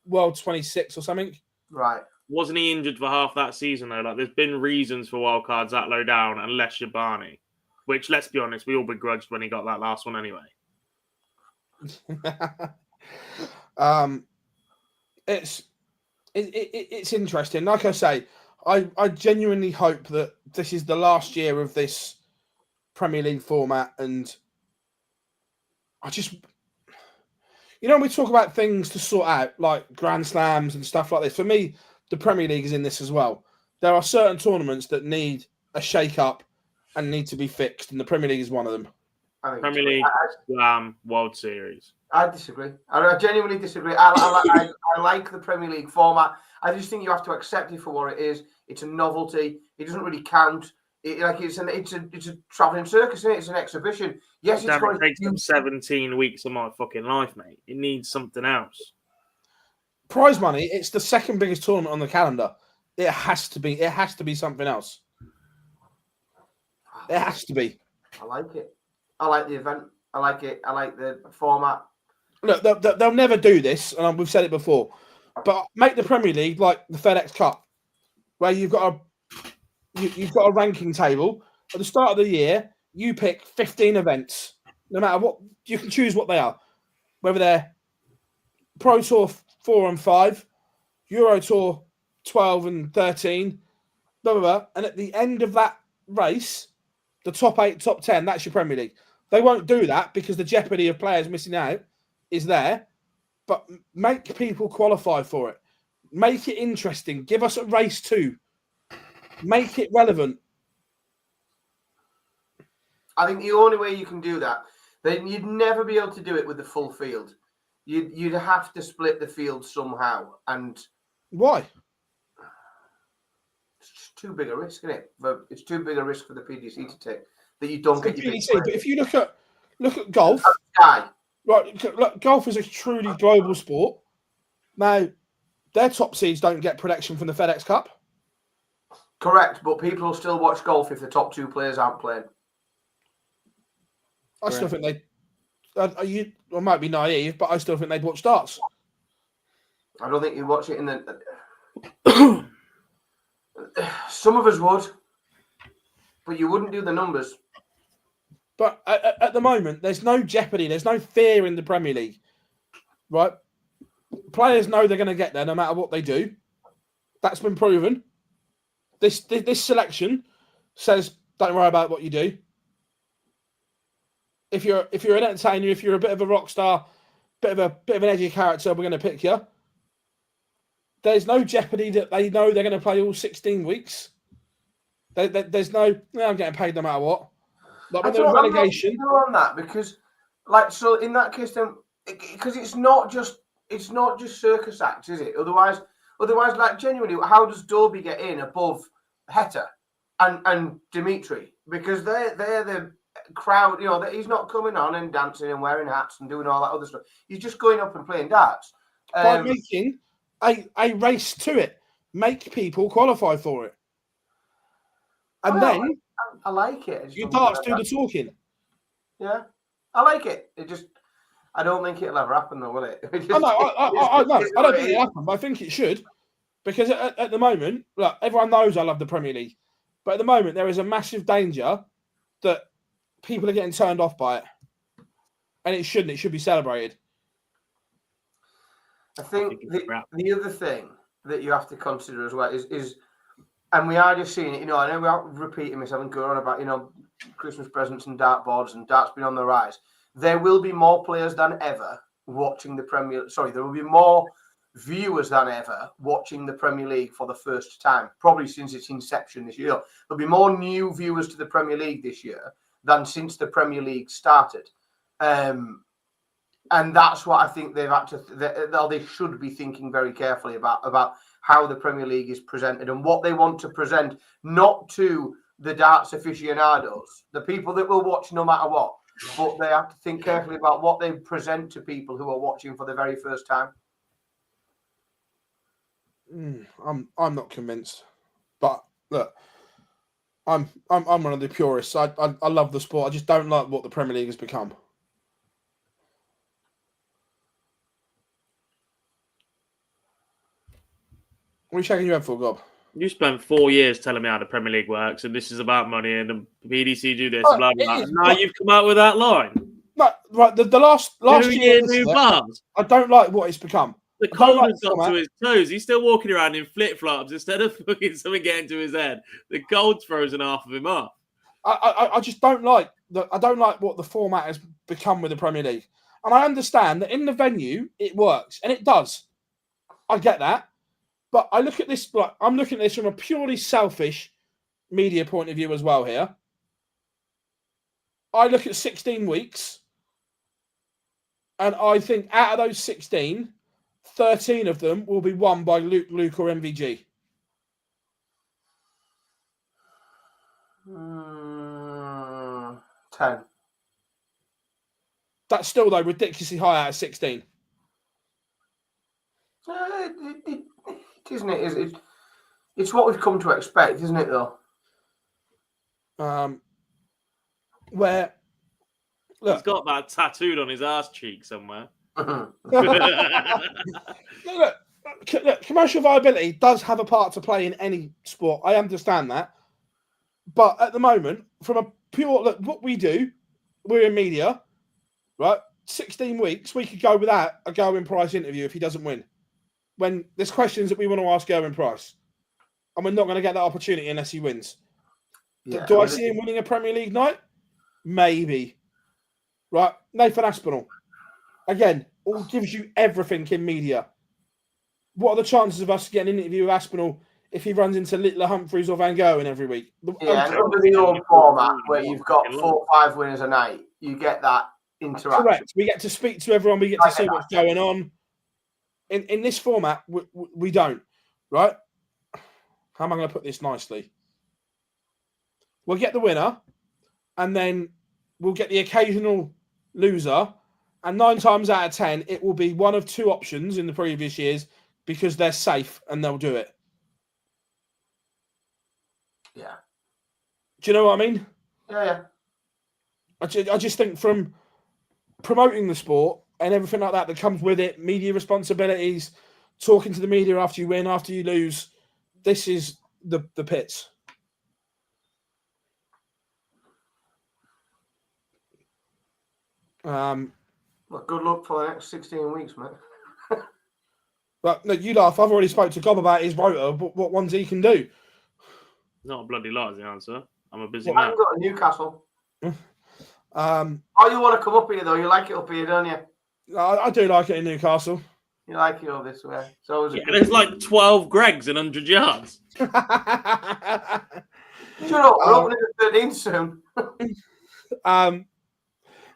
world 26 or something. Right. Wasn't he injured for half that season though? Like, there's been reasons for wild cards that low down, unless you're Barney. Which, let's be honest, we all begrudged when he got that last one anyway. It's interesting. Like I say, I genuinely hope that this is the last year of this Premier League format, and I just, we talk about things to sort out, like Grand Slams and stuff like this. For me, the Premier League is in this as well. There are certain tournaments that need a shake-up and need to be fixed, and the Premier League is one of them. Premier League, World Series. I disagree. I genuinely disagree. I like the Premier League format. I just think you have to accept it for what it is. It's a novelty. It doesn't really count. It's a travelling circus, isn't it? It's an exhibition. Yes, it takes them 17 weeks of my fucking life, mate. It needs something else. Prize money. It's the second biggest tournament on the calendar. It has to be. It has to be something else. It has to be. I like it. I like the event. I like it. I like the format. Look, they'll never do this, and we've said it before. But make the Premier League like the FedEx Cup, where you've got a ranking table at the start of the year. You pick 15 events, no matter what. You can choose what they are, whether they're Pro Tour 4 and 5, Euro Tour 12 and 13, blah blah blah. And at the end of that race, the top 8, top 10, that's your Premier League. They won't do that because the jeopardy of players missing out is there. But make people qualify for it. Make it interesting. Give us a race 2. Make it relevant. I think the only way you can do that, then you'd never be able to do it with the full field. You'd have to split the field somehow. And why? It's just too big a risk, isn't it? But it's too big a risk for the PDC to take that you don't get your PDC. But if you look at golf, right? Look, golf is a truly global sport. Now, their top seeds don't get protection from the FedEx Cup. Correct, but people will still watch golf if the top 2 players aren't playing. I still think they. I might be naive, but I still think they'd watch darts. I don't think you'd watch it in the. Some of us would, but you wouldn't do the numbers. But at the moment, there's no jeopardy. There's no fear in the Premier League, right? Players know they're going to get there no matter what they do. That's been proven. This selection says, don't worry about what you do. If you're an entertainer, if you're a bit of a rock star, bit of an edgy character, we're going to pick you. There's no jeopardy that they know they're going to play all 16 weeks. There's no, I'm getting paid no matter what. Like when there was relegation. On that because, so in that case, then because it's not just circus acts, is it? Otherwise, genuinely, how does Dolby get in above Heta and Dimitri? because they're the crowd. You know, that he's not coming on and dancing and wearing hats and doing all that other stuff. He's just going up and playing darts. By making a race to it, make people qualify for it, and then I like it. your darts do the talking. Yeah, I like it. I don't think it'll ever happen, though, will it? I don't think it'll happen, but I think it should, because at the moment, look, everyone knows I love the Premier League, but at the moment there is a massive danger that people are getting turned off by it, and it shouldn't. It should be celebrated. I think the other thing that you have to consider as well is, and we are just seeing it. You know, I know we're repeating myself and going on about Christmas presents and dartboards and darts being on the rise. There will be more players than ever watching the Premier. Sorry, there will be more viewers than ever watching the Premier League for the first time, probably since its inception this year. There'll be more new viewers to the Premier League this year than since the Premier League started. And that's what I think they should be thinking very carefully about how the Premier League is presented and what they want to present, not to the darts aficionados, the people that will watch no matter what, but they have to think carefully about what they present to people who are watching for the very first time. I'm not convinced, but look, I'm one of the purists. I love the sport. I just don't like what the Premier League has become. What are you shaking your head for, Gob? You spent 4 years telling me how the Premier League works, and this is about money, and the PDC do this, blah, blah, blah. Now you've come out with that line. No, right. The last 2 year new bars. I don't like what it's become. The cold has got to his toes. He's still walking around in flip flops instead of fucking something getting to his head. The cold's frozen half of him off. I just don't like I don't like what the format has become with the Premier League, and I understand that in the venue it works, and it does. I get that. But I look at this, like, I'm looking at this from a purely selfish media point of view as well here. I look at 16 weeks, and I think out of those 16, 13 of them will be won by Luke or MVG. 10. That's still, though, ridiculously high out of 16. Isn't it? It's what we've come to expect, isn't it, though? Where, look, he's got that tattooed on his arse cheek somewhere. look, commercial viability does have a part to play in any sport. I understand that. But at the moment, from a pure look, what we do, we're in media, right? 16 weeks, we could go without a Gerwyn Price interview if he doesn't win. When there's questions that we want to ask Gerwyn Price, and we're not going to get that opportunity unless he wins. Yeah, do I see him winning a Premier League night? Maybe. Right, Nathan Aspinall. Again, all gives you everything in media. What are the chances of us getting an interview with Aspinall if he runs into Littler, Humphreys or Van Gerwen every week? Yeah, and under the old format where you've got 4 or 5 winners a night, you get that interaction. Correct. We get to speak to everyone. We get to see what's going on. In this format, we don't, right? How am I going to put this nicely? We'll get the winner, and then we'll get the occasional loser, and 9 times out of 10, it will be one of 2 options in the previous years because they're safe and they'll do it. Yeah. Do you know what I mean? Yeah. I just think from promoting the sport and everything like that comes with it, media responsibilities, talking to the media after you win, after you lose, this is the pits. Well, good luck for the next 16 weeks, mate. But no, you laugh. I've already spoke to Gob about his rotor, but what ones he can do. Not a bloody lot is the answer. I'm a busy man. I've got a Newcastle. You want to come up here, though. You like it up here, don't you? I do like it in Newcastle. You like it all this way. So there's like 12 Gregs in 100 yards. Shut up. We're opening the 13 soon.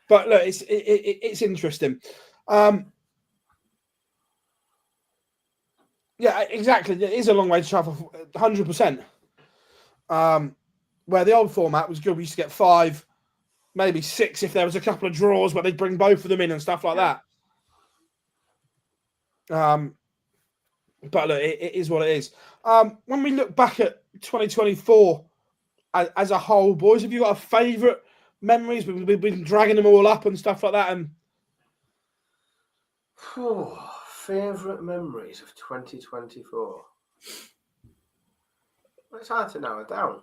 But look, it's interesting. Yeah, exactly. It is a long way to travel, 100%. where the old format was good. We used to get 5, maybe 6 if there was a couple of draws where they'd bring both of them in and stuff like that. But look, it is what it is. When we look back at 2024 as a whole, boys, have you got a favourite memories? We've been dragging them all up and stuff like that. And favourite memories of 2024. It's hard to narrow down.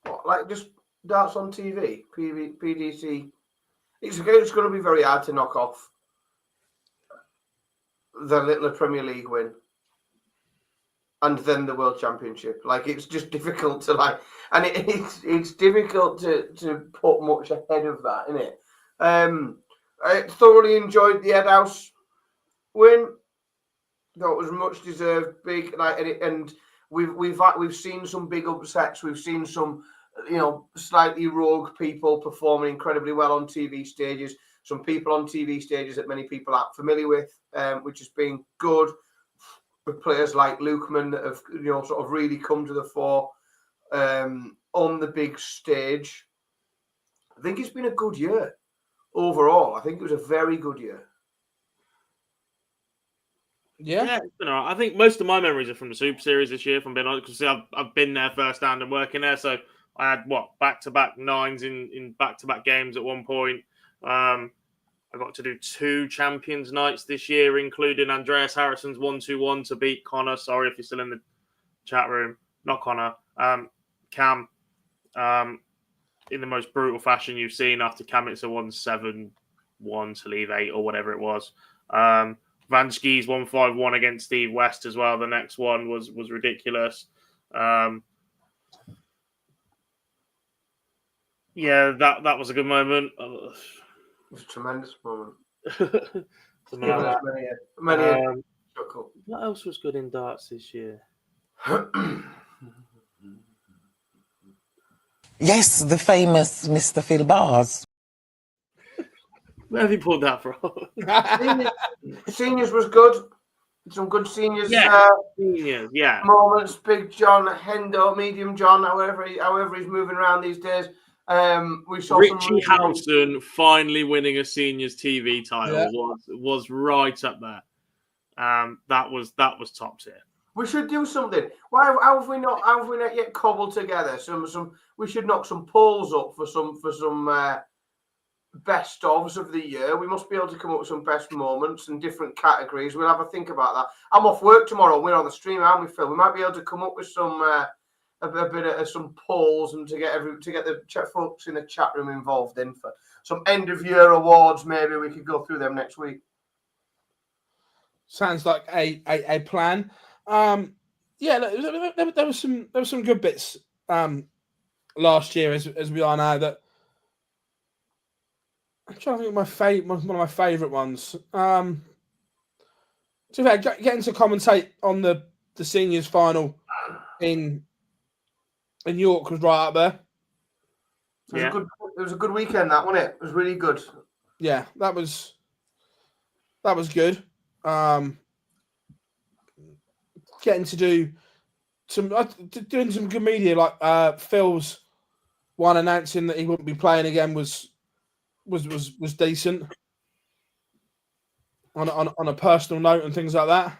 What, like just darts on TV, PDC? It's going to be very hard to knock off the little Premier League win and then the World Championship. Like, it's just difficult to and it's difficult to put much ahead of that, isn't it? I thoroughly enjoyed the Headhouse win. That was much deserved, big, and we've seen some big upsets. We've seen some, slightly rogue people performing incredibly well on TV stages. Some people on TV stages that many people aren't familiar with, which has been good. With players like Lukeman that have, sort of really come to the fore on the big stage. I think it's been a good year overall. I think it was a very good year. Yeah, it's been all right. I think most of my memories are from the Super Series this year, if I'm being honest, because I've been there firsthand and working there. So I had back-to-back 9s in back-to-back games at one point. I got to do 2 Champions nights this year, including Andreas Harrison's 1-2-1 to beat Connor. Sorry if you're still in the chat room. Not Connor. Cam. In the most brutal fashion you've seen after Cam. It's a 1-7-1 to leave 8 or whatever it was. Vanski's 1-5-1 against Steve West as well. The next one was ridiculous. Yeah, that was a good moment. It was a tremendous moment. What else was good in darts this year? Yes, the famous Mr. Phil Bars. Where have you pulled that from? Seniors was good. Some good seniors. Seniors, yeah. Moments. Big John, Hendo, Medium John, however he's moving around these days. We saw Richie Howson finally winning a seniors TV title was right up there. That was top tier. We should do something. Why have we not yet cobbled together some? We should knock some polls up for some best ofs of the year. We must be able to come up with some best moments in different categories. We'll have a think about that. I'm off work tomorrow. We're on the stream, aren't we, Phil? We might be able to come up with some a bit of some polls and to get the folks in the chat room involved in for some end of year awards. Maybe we could go through them next week. Sounds like a plan. Yeah, there was some good bits last year as we are now. That I'm trying to think of one of my favourite ones. So getting to commentate on the seniors final in York was right up there. It was a good weekend, that, wasn't it? It was really good. Yeah, that was good. Getting to do doing some good media, like Phil's one announcing that he wouldn't be playing again was decent on a personal note and things like that,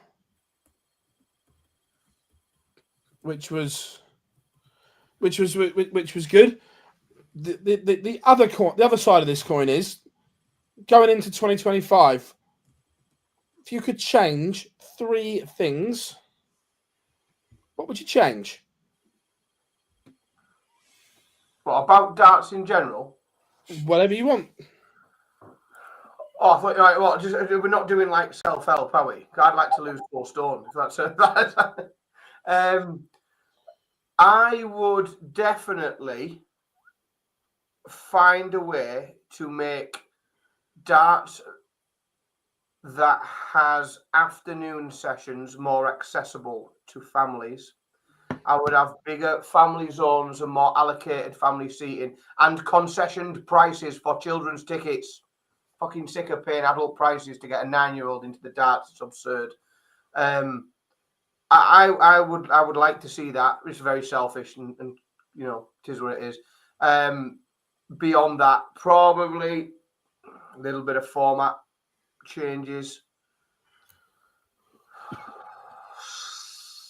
which was good. The other side of this coin is going into 2025. If you could change 3 things, what would you change? What about darts in general? Whatever you want. Oh, I thought, right, well, we're not doing like self-help, are we? I'd like to lose 4 stone. If that's I would definitely find a way to make darts that has afternoon sessions more accessible to families. I would have bigger family zones and more allocated family seating and concessioned prices for children's tickets. Fucking sick of paying adult prices to get a 9-year-old into the darts. It's absurd. I would like to see that. It's very selfish, and you know, it is what it is. Beyond that, probably a little bit of format changes.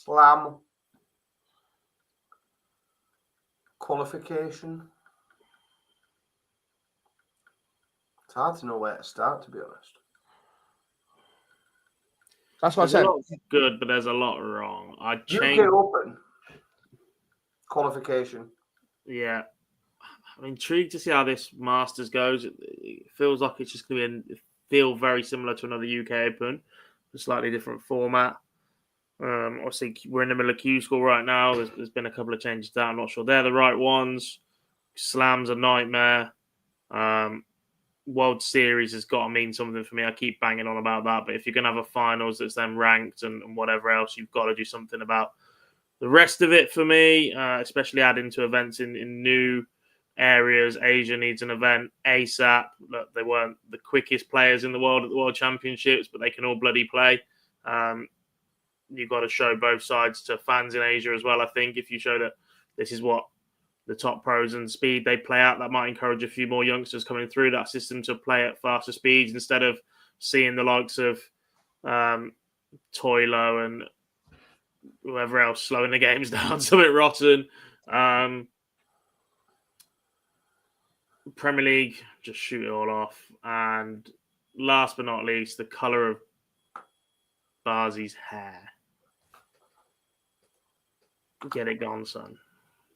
Slam qualification. It's hard to know where to start, to be honest. That's what There's I a said. lot good, but there's a lot wrong. I'd UK change. Open qualification. Yeah. I'm intrigued to see how this Masters goes. It feels like it's just going to feel very similar to another UK Open, a slightly different format. Obviously, we're in the middle of Q School right now. There's been a couple of changes to that. I'm not sure they're the right ones. Slam's a nightmare. World Series has got to mean something for me. I keep banging on about that. But if you're going to have a finals that's then ranked and whatever else, you've got to do something about the rest of it for me, especially adding to events in new areas. Asia needs an event ASAP. Look, they weren't the quickest players in the world at the World Championships, but they can all bloody play. You've got to show both sides to fans in Asia as well. I think if you show that this is what the top pros and speed they play at, that might encourage a few more youngsters coming through that system to play at faster speeds instead of seeing the likes of Toilo and whoever else slowing the games down. Something rotten. Premier League, just shoot it all off. And last but not least, the colour of Barzi's hair. Get it gone, son.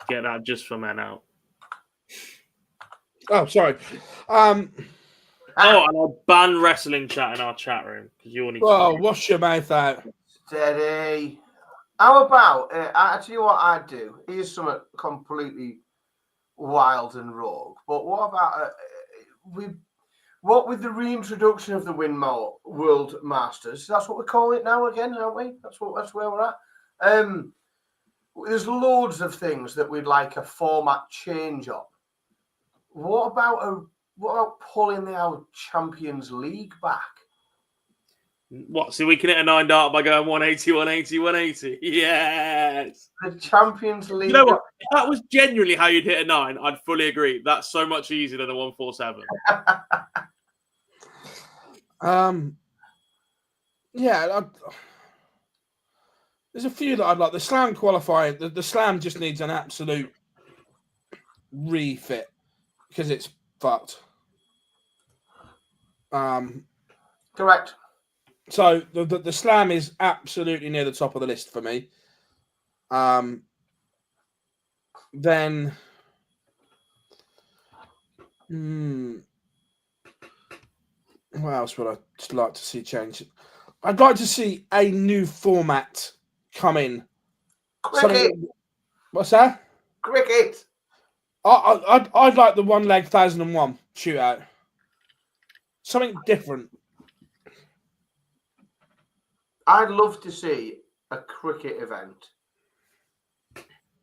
Get that just for men out. Oh, sorry. And I'll ban wrestling chat in our chat room because you all need Well, wash your mouth out. Steady. How about, I tell you what I'd do. Here's something completely wild and rogue. But what about, with the reintroduction of the Windmill World Masters? That's what we call it now again, aren't we? That's where we're at. There's loads of things that we'd like a format change on. What about pulling the Champions League back? What? So we can hit a 9 dart by going 180, 180, 180. Yes. The Champions League. You know what? If that was genuinely how you'd hit a 9, I'd fully agree. That's so much easier than a 147. Yeah. There's a few that I'd like. The Slam qualifying, the Slam just needs an absolute refit because it's fucked. Correct. So the Slam is absolutely near the top of the list for me. Then, what else would I just like to see change? I'd like to see a new format come in. Cricket. What's that? Cricket. I'd like the 1 leg 1001 shootout. Something different. I'd love to see a cricket event.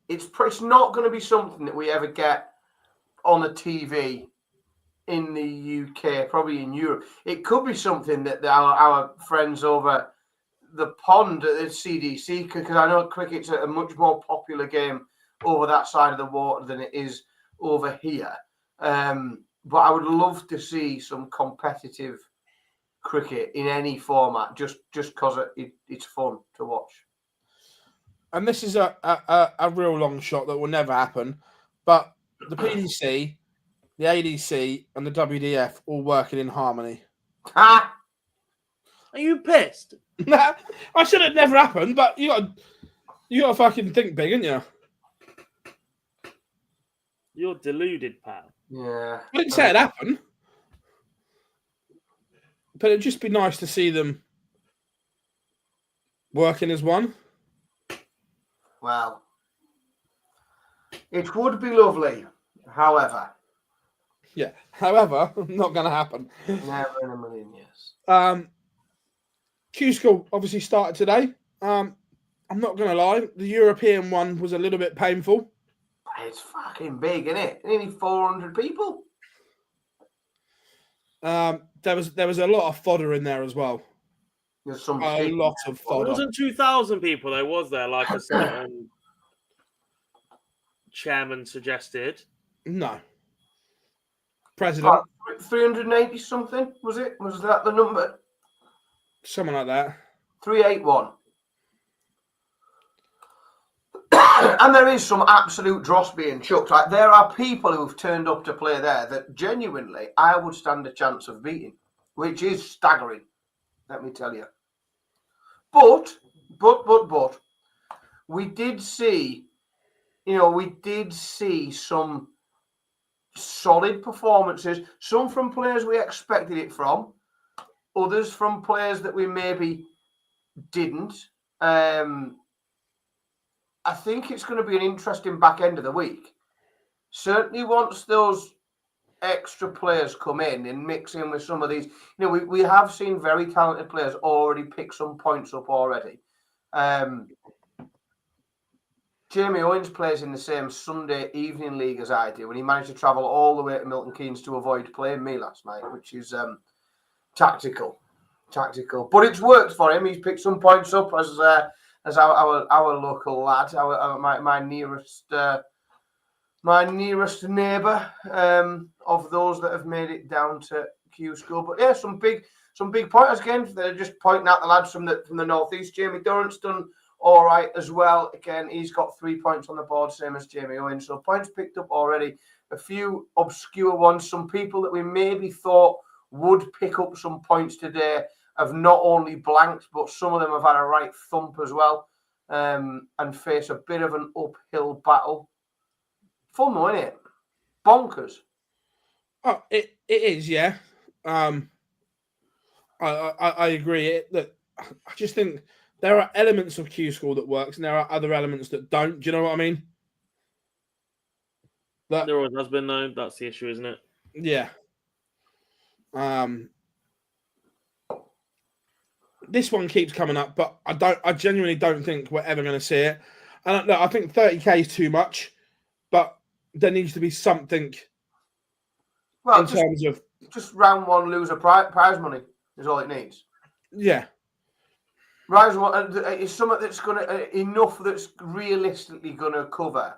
It's not going to be something that we ever get on a TV in the UK, probably in Europe. It could be something that our friends over the pond at the CDC, because I know cricket's a much more popular game over that side of the water than it is over here. But I would love to see some competitive cricket in any format, just because it's fun to watch. And this is a real long shot that will never happen. But the PDC, the ADC, and the WDF all working in harmony. Ha! Are you pissed? I said it never happened, but you got to fucking think big, ain't you? You're deluded, pal. Yeah. I didn't say it happened. But it'd just be nice to see them working as one. Well, it would be lovely. However, not going to happen. Never in a million years. Q School obviously started today. I'm not going to lie, the European one was a little bit painful. It's fucking big, isn't it? Nearly 400 people. There was a lot of fodder in there as well. There's some A lot of It fodder. wasn't 2,000 people, though, was there? Like a certain chairman suggested. No. President. 380 something, was it? Was that the number? Something like that. 381. And there is some absolute dross being chucked. Like, there are people who've turned up to play there that genuinely I would stand a chance of beating, which is staggering, let me tell you. But we did see, some solid performances, some from players we expected it from, others from players that we maybe didn't. I think it's going to be an interesting back end of the week. Certainly once those extra players come in and mix in with some of these, we have seen very talented players already pick some points up already. Jamie Owens plays in the same Sunday evening league as I do, and he managed to travel all the way to Milton Keynes to avoid playing me last night, which is tactical. But it's worked for him. He's picked some points up as our local lad, my nearest neighbour of those that have made it down to Q School. But yeah, some big pointers again. They're just pointing out the lads from the northeast. Jamie Durrant's done all right as well. Again, he's got 3 points on the board, same as Jamie Owens. So points picked up already. A few obscure ones. Some people that we maybe thought would pick up some points today have not only blanked, but some of them have had a right thump as well, and face a bit of an uphill battle. Fun though, isn't it? Bonkers. Oh, it is, yeah. I agree. I just think there are elements of Q School that works, and there are other elements that don't. Do you know what I mean? There always has been, though. That's the issue, isn't it? Yeah. This one keeps coming up, but I genuinely don't think we're ever going to see it. And I think 30k is too much, but there needs to be something in terms of just round one loser prize money is all it needs. Yeah. Prize one is something that's enough that's realistically going to cover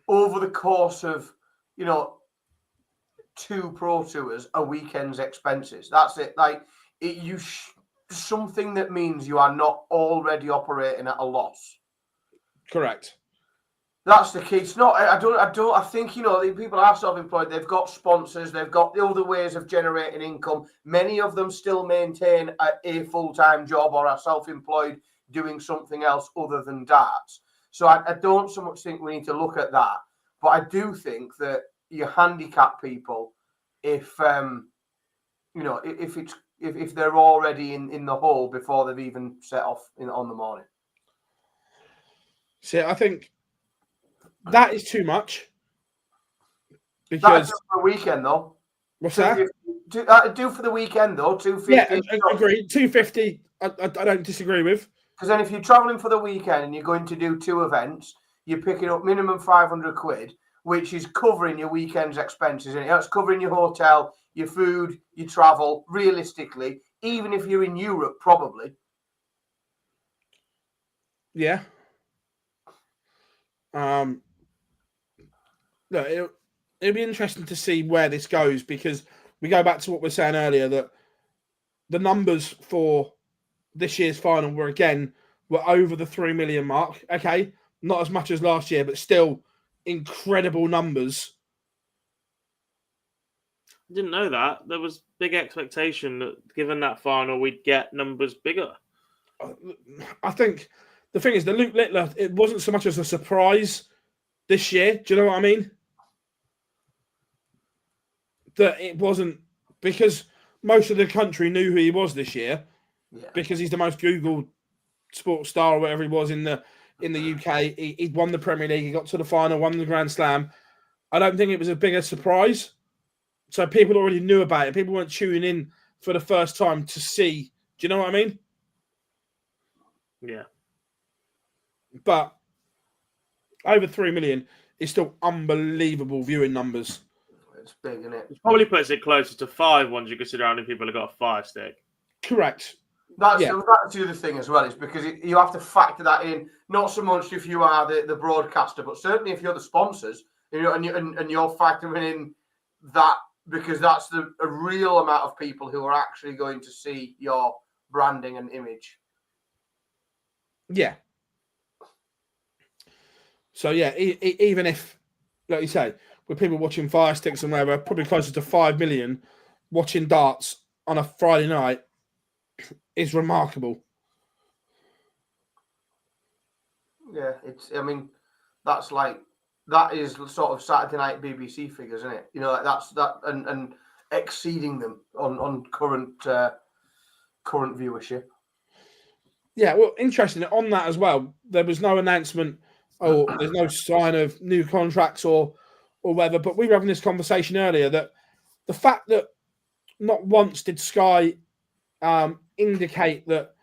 over the course of 2 pro tours a weekend's expenses. That's it. Like something that means you are not already operating at a loss. Correct. That's the key. It's not. I think people are self-employed. They've got sponsors. They've got the other ways of generating income. Many of them still maintain a full-time job or are self-employed doing something else other than darts. So I don't so much think we need to look at that. But I do think that you handicap people if they're already in the hole before they've even set off on the morning. See, I think that is too much. Because that's for the weekend, though. What's that? Do for the weekend, though. 250. Yeah, I agree. 250. I don't disagree with. Because then, if you're traveling for the weekend and you're going to do 2 events, you're picking up minimum 500 quid, which is covering your weekend's expenses, and it's covering your hotel, your food, your travel. Realistically, even if you're in Europe, probably. Yeah. Look, it'll be interesting to see where this goes, because we go back to what we were saying earlier, that the numbers for this year's final were over the 3 million mark. Okay, not as much as last year, but still incredible numbers. I didn't know that. There was big expectation that given that final, we'd get numbers bigger. I think the thing is, the Luke Littler, it wasn't so much as a surprise this year. Do you know what I mean? That it wasn't, because most of the country knew who he was this year, because he's the most Googled sports star or whatever he was in the UK. He won the Premier League. He got to the final, won the Grand Slam. I don't think it was a bigger surprise. So people already knew about it. People weren't tuning in for the first time to see. Do you know what I mean? Yeah. But over 3 million is still unbelievable viewing numbers. It's big, isn't it? It probably puts it closer to 5 once you consider how many people have got a Fire Stick. Correct. That's the other thing as well, is because you have to factor that in. Not so much if you are the broadcaster, but certainly if you're the sponsors, and you're factoring in that, because that's a real amount of people who are actually going to see your branding and image. Yeah. So yeah, even if, like you say, with people watching Fire Sticks and whatever, probably closer to 5 million watching darts on a Friday night is remarkable. Yeah, that is sort of Saturday night BBC figures, isn't it? That's and exceeding them on current viewership. Yeah, well, interesting. On that as well, there was no announcement or there's no sign of new contracts or whatever. But we were having this conversation earlier that the fact that not once did Sky indicate that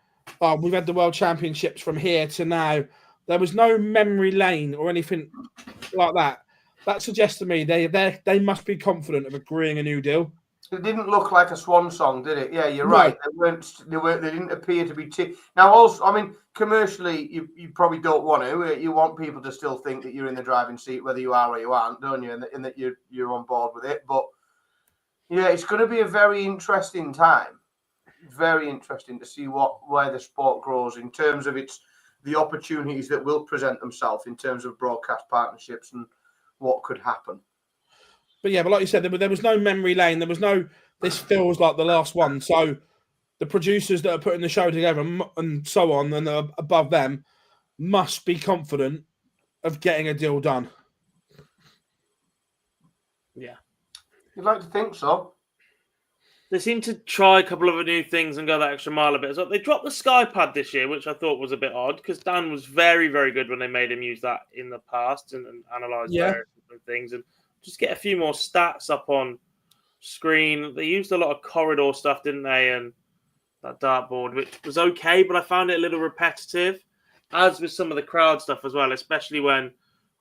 we've had the World Championships from here to now. There was no memory lane or anything like that. That suggests to me they must be confident of agreeing a new deal. It didn't look like a swan song, did it? Yeah, you're right. They didn't appear to be. Now, also, I mean, commercially, you probably don't want to. You want people to still think that you're in the driving seat, whether you are or you aren't, don't you? And that you're on board with it. But yeah, it's going to be a very interesting time. Very interesting to see where the sport grows in terms of the opportunities that will present themselves in terms of broadcast partnerships and what could happen. But yeah, but like you said, there was no memory lane. There was no, this feels like the last one. So the producers that are putting the show together and so on and above them must be confident of getting a deal done. Yeah. You'd like to think so. They seem to try a couple of new things and go that extra mile a bit. So they dropped the Sky Pad this year, which I thought was a bit odd because Dan was very, very good when they made him use that in the past and analyse various different things and just get a few more stats up on screen. They used a lot of corridor stuff, didn't they? And that dartboard, which was okay, but I found it a little repetitive, as with some of the crowd stuff as well, especially when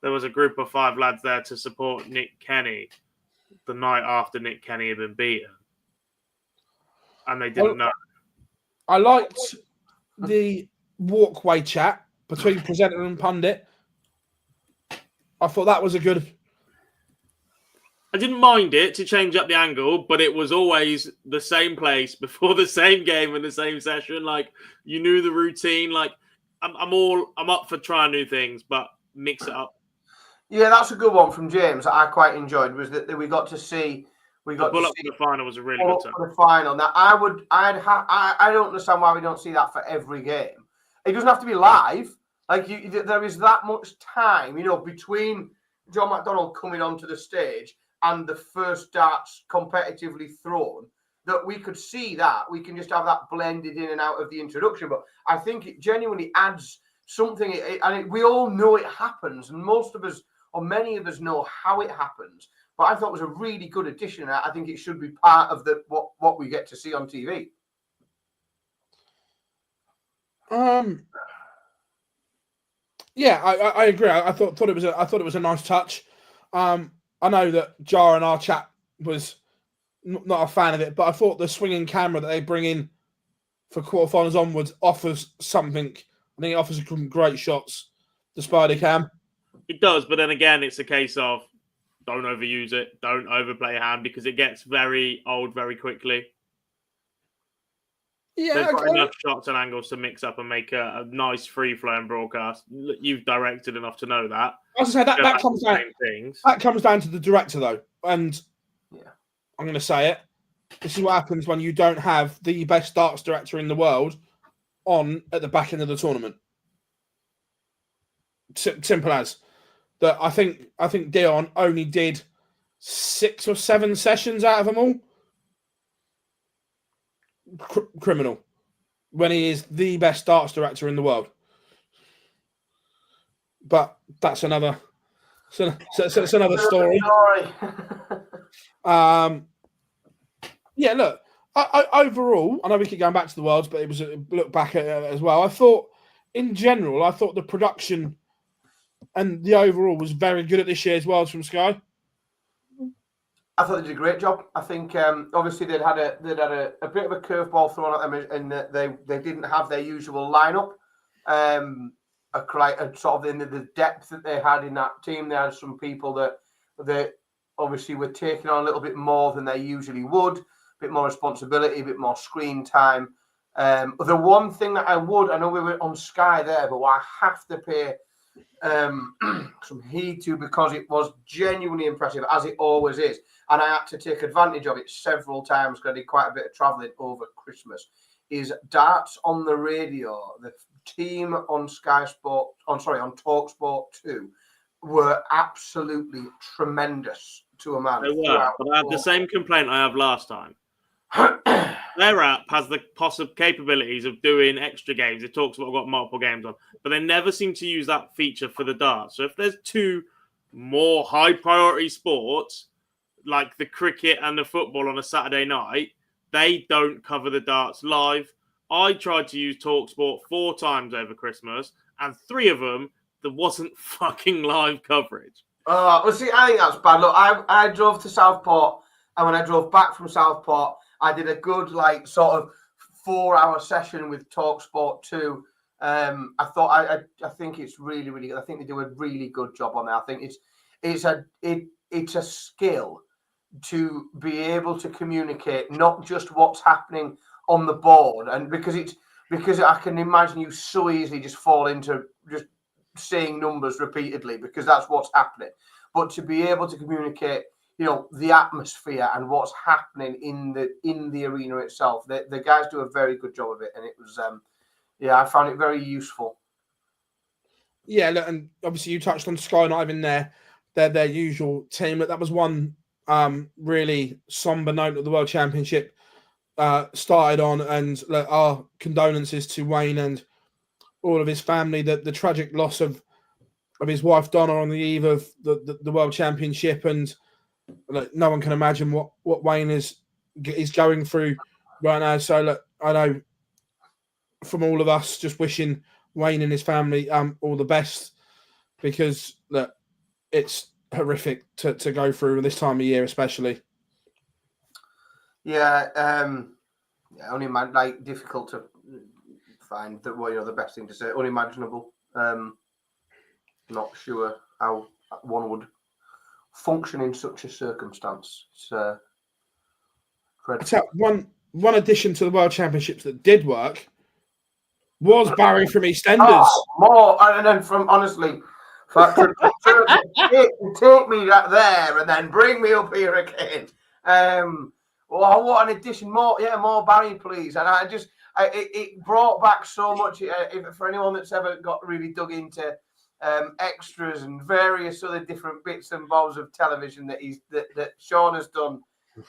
there was a group of 5 lads there to support Nick Kenny the night after Nick Kenny had been beaten. And they didn't know. I liked the walkway chat between presenter and pundit. I thought that was a good. I didn't mind it to change up the angle, but it was always the same place before the same game and the same session. Like you knew the routine. Like I'm up for trying new things, but mix it up. Yeah, that's a good one from James that I quite enjoyed. Was that we got to see. We got the the final was a really good time. For the final. Now, I don't understand why we don't see that for every game. It doesn't have to be live. Like there is that much time, between John McDonnell coming onto the stage and the first darts competitively thrown, that we could see that. We can just have that blended in and out of the introduction. But I think it genuinely adds something, and we all know it happens, and most of us, or many of us, know how it happens. But I thought it was a really good addition. I think it should be part of what we get to see on TV. Yeah, I agree. I thought it was a nice touch. I know that Jar in our chat was not a fan of it, but I thought the swinging camera that they bring in for quarterfinals onwards offers something. I think it offers some great shots. The Spider Cam. It does, but then again, it's a case of don't overuse it, don't overplay a hand because it gets very old very quickly. Yeah, there's got enough shots and angles to mix up and make a nice free-flowing broadcast. You've directed enough to know that. As I say, that comes down. That comes down to the director, though, and I'm going to say it. This is what happens when you don't have the best darts director in the world on at the back end of the tournament. Simple as that. I think Dion only did 6 or 7 sessions out of them all. Criminal when he is the best darts director in the world. But that's another another story. Yeah, look, I overall, I know we keep going back to the Worlds, but it was a look back at it as well. I thought, in general, the production and the overall was very good at this year's Worlds from Sky. I thought they did a great job. I think obviously they'd had a bit of a curveball thrown at them, and they didn't have their usual lineup. Sort of in the depth that they had in that team, they had some people that obviously were taking on a little bit more than they usually would, a bit more responsibility, a bit more screen time. The one thing that I know we were on Sky there, but what I have to pay some heed to, because it was genuinely impressive, as it always is, and I had to take advantage of it several times because I did quite a bit of travelling over Christmas, is Darts on the radio. The team on on TalkSport 2 were absolutely tremendous to a man. They were, but I have the same complaint I have last time. Their app has the possible capabilities of doing extra games. It talks about got multiple games on, but they never seem to use that feature for the darts. So if there's two more high priority sports like the cricket and the football on a Saturday night, they don't cover the darts live. I tried to use TalkSport 4 times over Christmas, and 3 of them there wasn't fucking live coverage. Well, see, I think that's bad. Look, I drove to Southport, and when I drove back from Southport, I did a good, sort of 4-hour session with TalkSport 2. I think it's really, really good. I think they do a really good job on that. I think it's a skill to be able to communicate not just what's happening on the board, and because I can imagine you so easily just fall into just saying numbers repeatedly because that's what's happening, but to be able to communicate, the atmosphere and what's happening in the arena itself. The guys do a very good job of it, and it was I found it very useful. Yeah, look, and obviously you touched on Sky not having their usual team. That was one really somber note that the World Championship started on, and our condolences to Wayne and all of his family. The tragic loss of his wife Donna on the eve of the World Championship, and no one can imagine what Wayne is going through right now. So I know from all of us, just wishing Wayne and his family all the best, because it's horrific to go through this time of year, especially. Yeah, only difficult to find the best thing to say. Unimaginable. Not sure how one would function in such a circumstance. So, one addition to the World Championships that did work was Barry from EastEnders. More, and then honestly, to take me there and then bring me up here again. What an addition! More Barry, please. And it brought back so much. For anyone that's ever got really dug into extras and various other different bits and bobs of television that Sean has done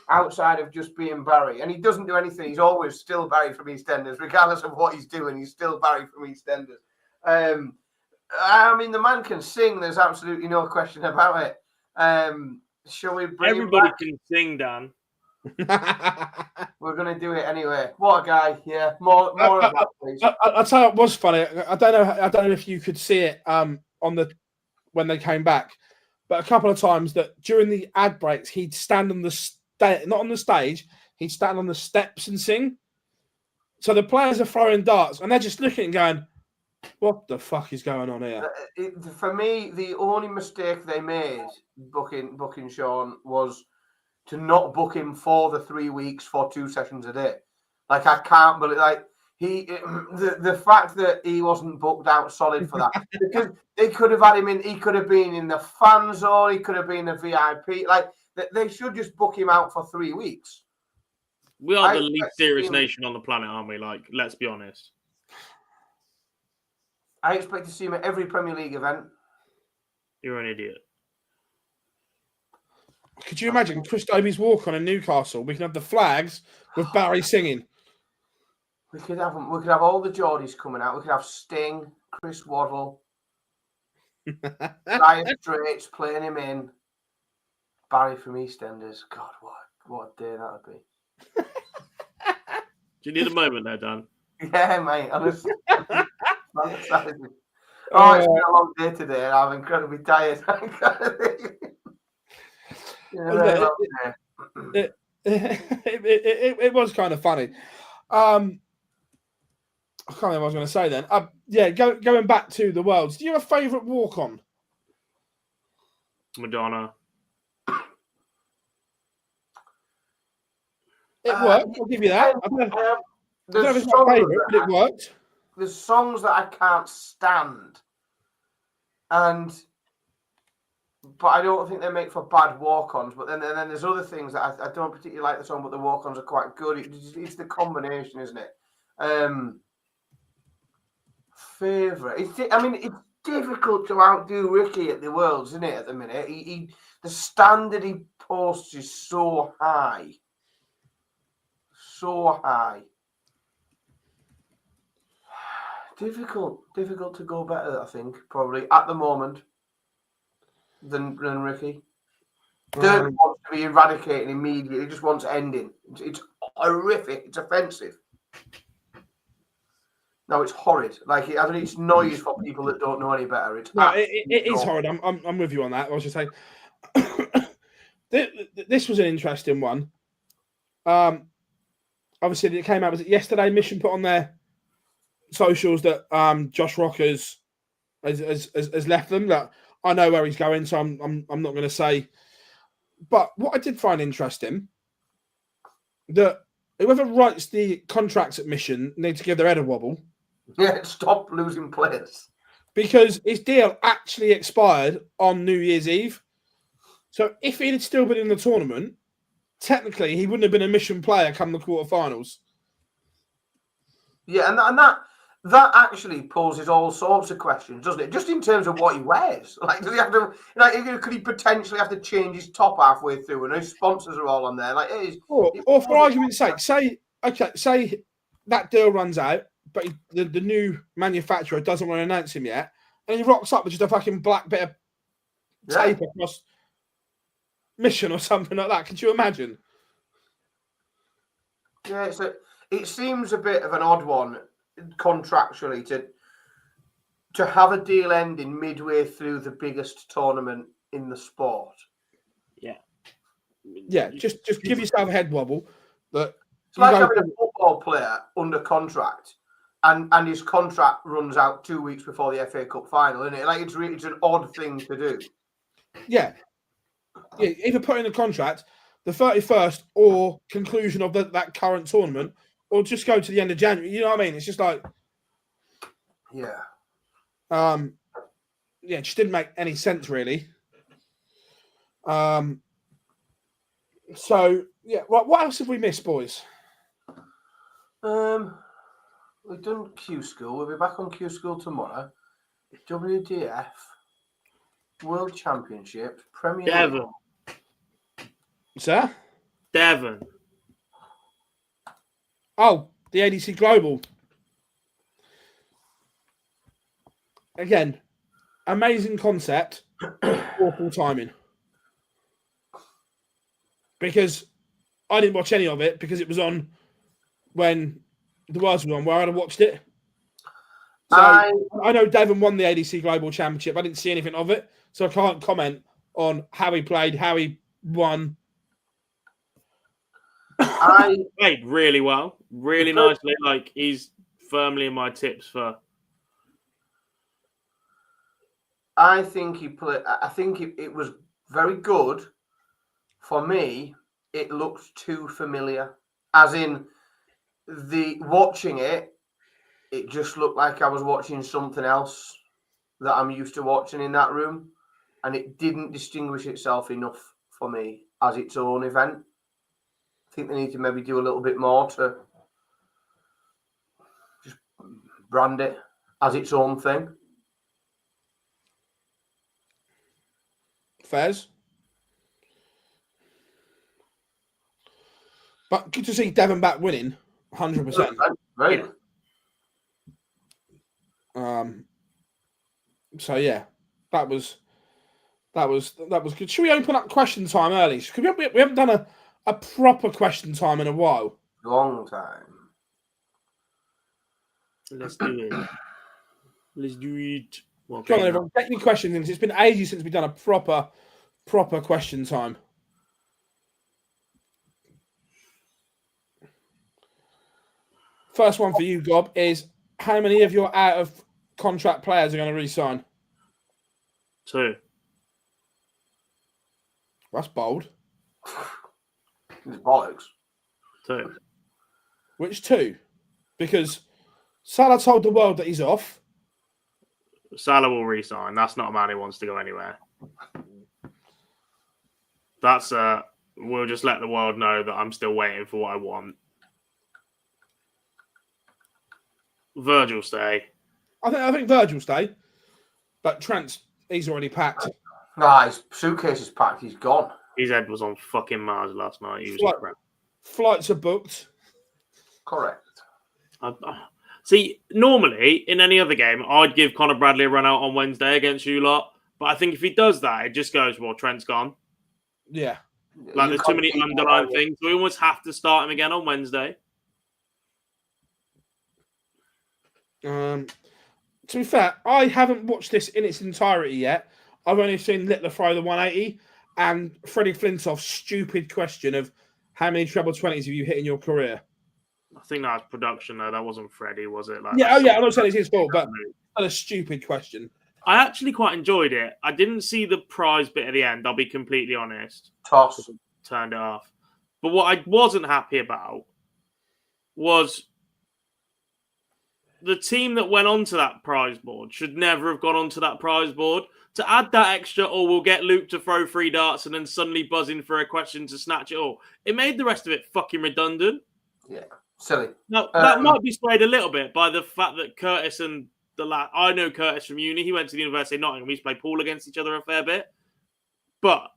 outside of just being Barry, and he doesn't do anything. He's always still Barry from EastEnders, regardless of what he's doing. He's still Barry from EastEnders. I mean, the man can sing. There's absolutely no question about it. Shall we bring everybody can sing, Dan? We're going to do it anyway. What a guy. Yeah, more of that, please. I'll tell you what was funny. I don't know if you could see it when they came back, but a couple of times that during the ad breaks, he'd stand on not on the stage, he'd stand on the steps and sing. So the players are throwing darts and they're just looking and going, what the fuck is going on here? For me, the only mistake they made booking Sean was to not book him for the 3 weeks for 2 sessions a day. I can't believe the fact that he wasn't booked out solid for that, because they could have had him in. He could have been in the fan zone. He could have been a VIP. They should just book him out for 3 weeks. We are the least serious nation on the planet, aren't we? Let's be honest. I expect to see him at every Premier League event. You're an idiot. Could you imagine Chris Davies' walk on in Newcastle? We can have the flags with Barry singing. We could have them. We could have all the Geordies coming out. We could have Sting, Chris Waddle, Dire Straits playing him in. Barry from EastEnders. God, what a day that would be. Do you need a moment there, Dan? Yeah, mate. Honestly. It's been a long day today. I'm incredibly tired. It was kind of funny. I can't remember what I was going to say then. Going back to the Worlds, do you have a favourite walk-on? Madonna. It worked. I'll give you that. I don't know if it's my favourite, but it worked. There's songs that I can't stand, but I don't think they make for bad walk-ons. But then there's other things that I don't particularly like the song, but the walk-ons are quite good. It's the combination, isn't it? Favourite. It's difficult to outdo Ricky at the Worlds, isn't it? At the minute, the standard he posts is so high. So high. Difficult to go better, I think, probably at the moment than Ricky. Dirk wants to be eradicated immediately. He just wants ending. It's horrific. It's offensive. No, it's horrid. Like it's noise for people that don't know any better. It is horrid. I'm with you on that. I was just saying, this was an interesting one. Obviously, it came out. Was it yesterday? Mission put on their socials that Josh Rock has left them. That I know where he's going, so I'm not going to say. But what I did find interesting, that whoever writes the contracts at Mission needs to give their head a wobble. Yeah, stop losing players. Because his deal actually expired on New Year's Eve. So if he had still been in the tournament, technically he wouldn't have been a Mission player come the quarterfinals. Yeah, and that actually poses all sorts of questions, doesn't it? Just in terms of what he wears. Like, does he have to? Could he potentially have to change his top halfway through? And his sponsors are all on there. Like, or for argument's sake, say that deal runs out, but the new manufacturer doesn't want to announce him yet, and he rocks up with just a fucking black bit of tape across Mission or something like that. Could you imagine? Yeah, it seems a bit of an odd one contractually to have a deal ending midway through the biggest tournament in the sport. Yeah, just give yourself a head wobble. That it's like having a football player under contract, and his contract runs out 2 weeks before the FA Cup final, isn't it? Like it's an odd thing to do. Yeah, either put in the contract the 31st or conclusion of that current tournament, or just go to the end of January. You know what I mean? It's just like, it just didn't make any sense really. So yeah, what else have we missed, boys? We've done Q School. We'll be back on Q School tomorrow. WDF World Championship Premier Devon. League. Sir? Devon. Oh, the ADC Global. Again, amazing concept, awful timing. Because I didn't watch any of it because it was on when the Worlds were on, where I'd have watched it. So I know Devon won the ADC Global Championship. I didn't see anything of it, so I can't comment on how he played, how he won. I played really well, really nicely. Like he's firmly in my tips for. I think he played. I think it was very good. For me, it looked too familiar. As in, watching it, it just looked like I was watching something else that I'm used to watching in that room, and it didn't distinguish itself enough for me as its own event. I think they need to maybe do a little bit more to just brand it as its own thing. Fairs. But good to see Devon back winning, 100%. Right. So yeah, that was good. Should we open up question time early? We haven't done a proper question time in a while. Long time. Let's do it. Let's do it. Okay, come on, everyone. Get your questions in. It's been ages since we've done a proper question time. First one for you, Gob, is how many of your out of contract players are going to re-sign? 2. That's bold. It's bollocks. 2. Which 2? Because Salah told the world that he's off. Salah will resign. That's not a man who wants to go anywhere. That's we'll just let the world know that I'm still waiting for what I want. Virgil stay. I think Virgil will stay, but Trent's he's already packed. Nah, his suitcase is packed. He's gone. His head was on fucking Mars last night. He was Flights are booked. Correct. See, normally in any other game, I'd give Conor Bradley a run out on Wednesday against you lot. But I think if he does that, it just goes, well, Trent's gone. Yeah. Like, there's too many underlying things. We almost have to start him again on Wednesday. To be fair, I haven't watched this in its entirety yet. I've only seen Littler throw the 180 and Freddie Flintoff's stupid question of how many treble 20s have you hit in your career? I think that was production, though. That wasn't Freddie, was it? Like, I'm not saying it's his fault, but that's a stupid question. I actually quite enjoyed it. I didn't see the prize bit at the end, I'll be completely honest. Toss. Turned it off. But what I wasn't happy about was the team that went onto that prize board should never have gone onto that prize board. To add that extra, or we'll get Luke to throw 3 darts and then suddenly buzz in for a question to snatch it all. It made the rest of it fucking redundant. Yeah, silly. Now, that might be swayed a little bit by the fact that Curtis and the lad, I know Curtis from uni. He went to the University of Nottingham. We used to play pool against each other a fair bit. But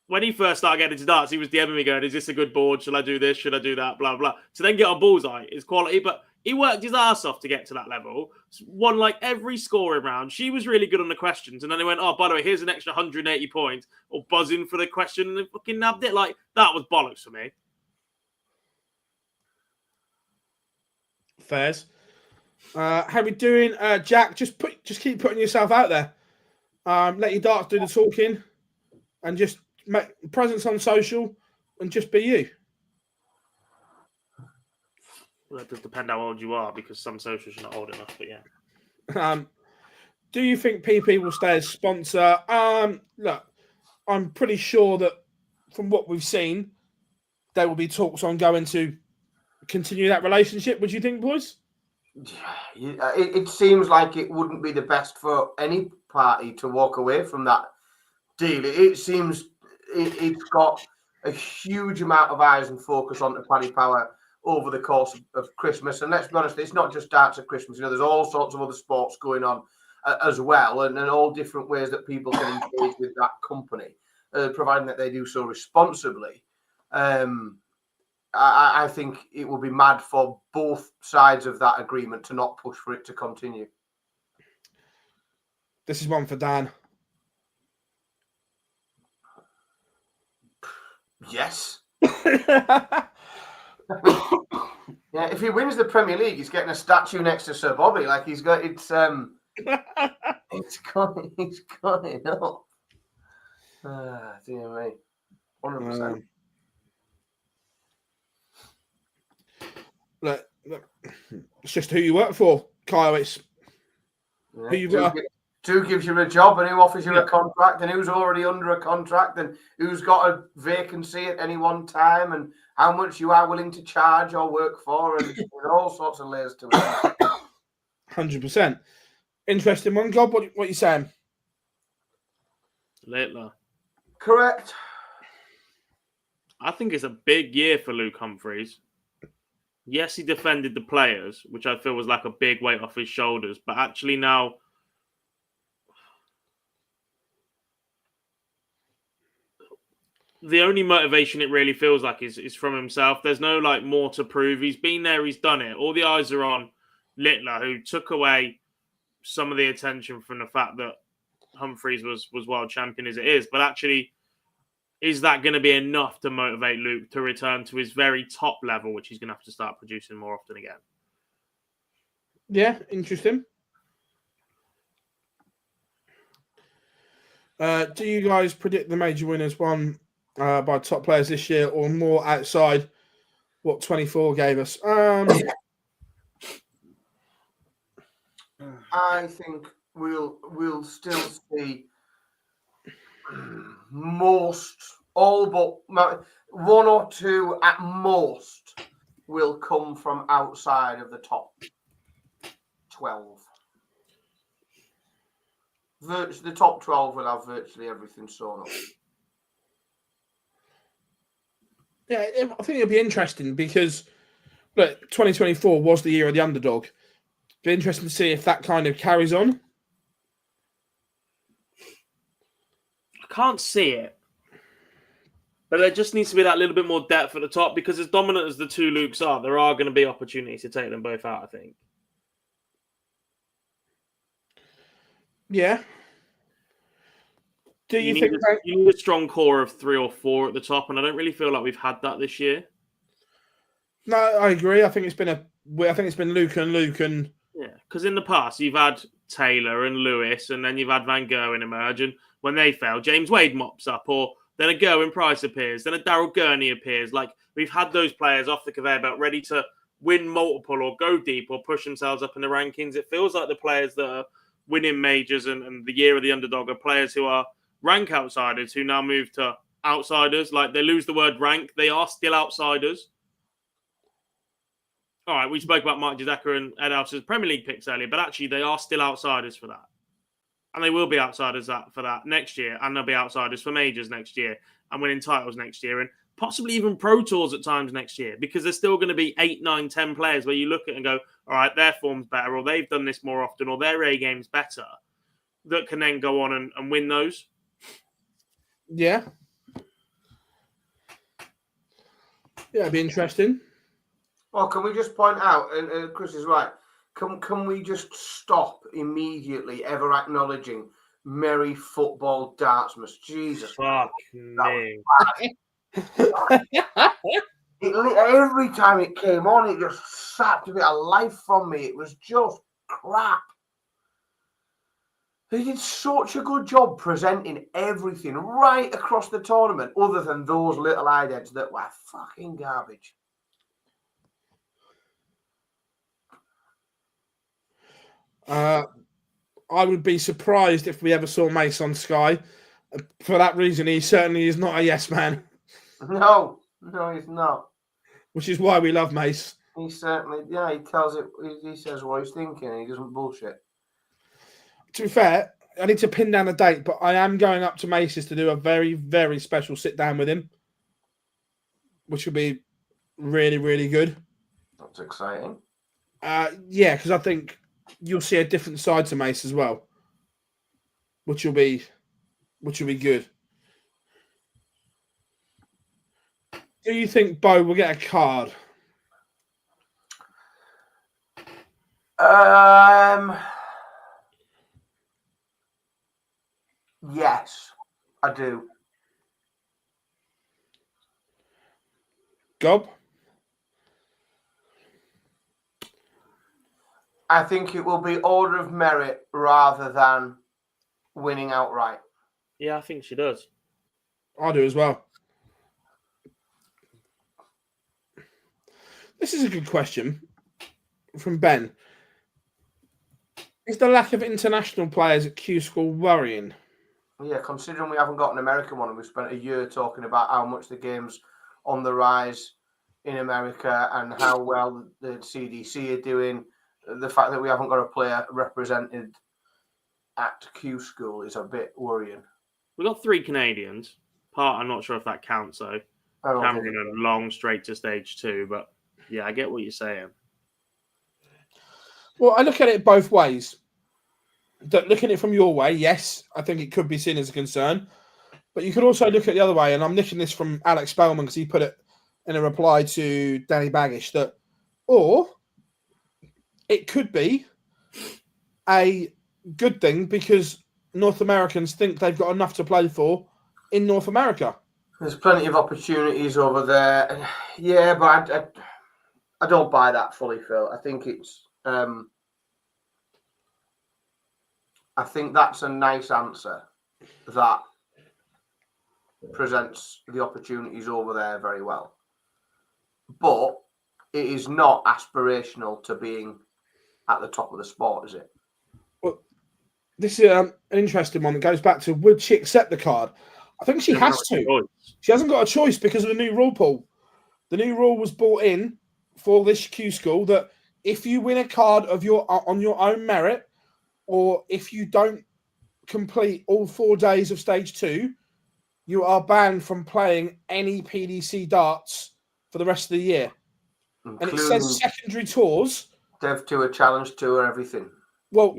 when he first started getting into darts, he was DMing me going, is this a good board? Should I do this? Should I do that? Blah, blah. To then get on bullseye is quality. But he worked his ass off to get to that level. Won like every scoring round. She was really good on the questions. And then they went, oh, by the way, here's an extra 180 points. Or buzzing for the question and they fucking nabbed it. Like, that was bollocks for me. Fairs. How we doing, Jack? Just keep putting yourself out there. Let your darts do the talking, and just make presence on social, and just be you. Well, that does depend how old you are, because some socials are not old enough. But yeah. Do you think PP will stay as sponsor? Look, I'm pretty sure that from what we've seen, there will be talks on going to continue that relationship. Would you think, boys? It seems like it wouldn't be the best for any party to walk away from that deal. It seems it's got a huge amount of eyes and focus on Paddy Power over the course of Christmas. And let's be honest, it's not just darts at Christmas. You know, there's all sorts of other sports going on as well, and all different ways that people can engage with that company, providing that they do so responsibly. I think it will be mad for both sides of that agreement to not push for it to continue. This is one for Dan. Yes. Yeah, if he wins the Premier League, he's getting a statue next to Sir Bobby. Like he's got it's coming up. Dear me. 100%. Look, it's just who you work for, Kyle. It's who you got. Who gives you a job and who offers you a contract and who's already under a contract and who's got a vacancy at any one time and how much you are willing to charge or work for, and there's all sorts of layers to it. 100%. Interesting one, God. What are you saying? Littler. Correct. I think it's a big year for Luke Humphries. Yes, he defended the players, which I feel was like a big weight off his shoulders. But actually now, the only motivation it really feels like is from himself. There's no like more to prove. He's been there, he's done it. All the eyes are on Littler, who took away some of the attention from the fact that Humphries was world champion as it is. But actually, is that going to be enough to motivate Luke to return to his very top level, which he's going to have to start producing more often again? Yeah, interesting. Do you guys predict the major winners won by top players this year or more outside what 24 gave us. I think we'll still see most, all but one or two at most, will come from outside of the top 12. The top 12 will have virtually everything sewn up. Yeah, I think it'll be interesting because, look, 2024 was the year of the underdog. Be interesting to see if that kind of carries on. I can't see it. But there just needs to be that little bit more depth at the top because as dominant as the two Lukes are, there are going to be opportunities to take them both out, I think. Yeah. Do you need think you need a strong core of 3 or 4 at the top, and I don't really feel like we've had that this year. No, I agree. I think it's been Luke and yeah, because in the past you've had Taylor and Lewis, and then you've had Van Gerwen emerge, and when they fail, James Wade mops up, or then a Gerwin Price appears, then a Daryl Gurney appears. Like we've had those players off the conveyor belt ready to win multiple or go deep or push themselves up in the rankings. It feels like the players that are winning majors and the year of the underdog are players who are rank outsiders who now move to outsiders. Like they lose the word rank, they are still outsiders. All right, we spoke about Mike Giesecke and Ed House's Premier League picks earlier, but actually they are still outsiders for that. And they will be outsiders for that next year, and they'll be outsiders for majors next year and winning titles next year, and possibly even Pro Tours at times next year, because there's still going to be 8, 9, 10 players where you look at and go, all right, their form's better, or they've done this more often, or their A game's better, that can then go on and win those. Yeah. Yeah, it'd be interesting. Well, can we just point out, and Chris is right, can we just stop immediately ever acknowledging Merry Football Dartsmas? Jesus. Fuck me. Every time it came on, it just sapped a bit of life from me. It was just crap. They did such a good job presenting everything right across the tournament, other than those little idents that were fucking garbage. I would be surprised if we ever saw Mace on Sky. For that reason, he certainly is not a yes man. No, he's not. Which is why we love Mace. He certainly, yeah, he tells it. He says what he's thinking. And he doesn't bullshit. To be fair, I need to pin down a date, but I am going up to Mace's to do a very, very special sit down with him, which will be really, really good. That's exciting. Yeah, because I think you'll see a different side to Mace as well, which will be good. Do you think Bo will get a card? Yes, I do. Gob? I think it will be order of merit rather than winning outright. Yeah, I think she does. I do as well. This is a good question from Ben. Is the lack of international players at Q School worrying? Yeah, considering we haven't got an American one and we've spent a year talking about how much the game's on the rise in America and how well the CDC are doing, the fact that we haven't got a player represented at Q School is a bit worrying. We've got 3 Canadians. I'm not sure if that counts, though. Cameron and Long straight to stage 2, but yeah, I get what you're saying. Well, I look at it both ways. Looking at it from your way, yes, I think it could be seen as a concern. But you could also look at it the other way, and I'm nicking this from Alex Spellman because he put it in a reply to Danny Baggish, or it could be a good thing because North Americans think they've got enough to play for in North America. There's plenty of opportunities over there. Yeah, but I don't buy that fully, Phil. I think it's... I think that's a nice answer that presents the opportunities over there very well. but it is not aspirational to being at the top of the sport, is it? Well, this is an interesting one that goes back to, would she accept the card? I think she has to. She hasn't got a choice because of the new rule, Paul. The new rule was brought in for this Q school that if you win a card on your own merit, or if you don't complete all 4 days of stage 2, you are banned from playing any PDC darts for the rest of the year. And it says secondary tours. Dev Tour, Challenge Tour, everything. Well,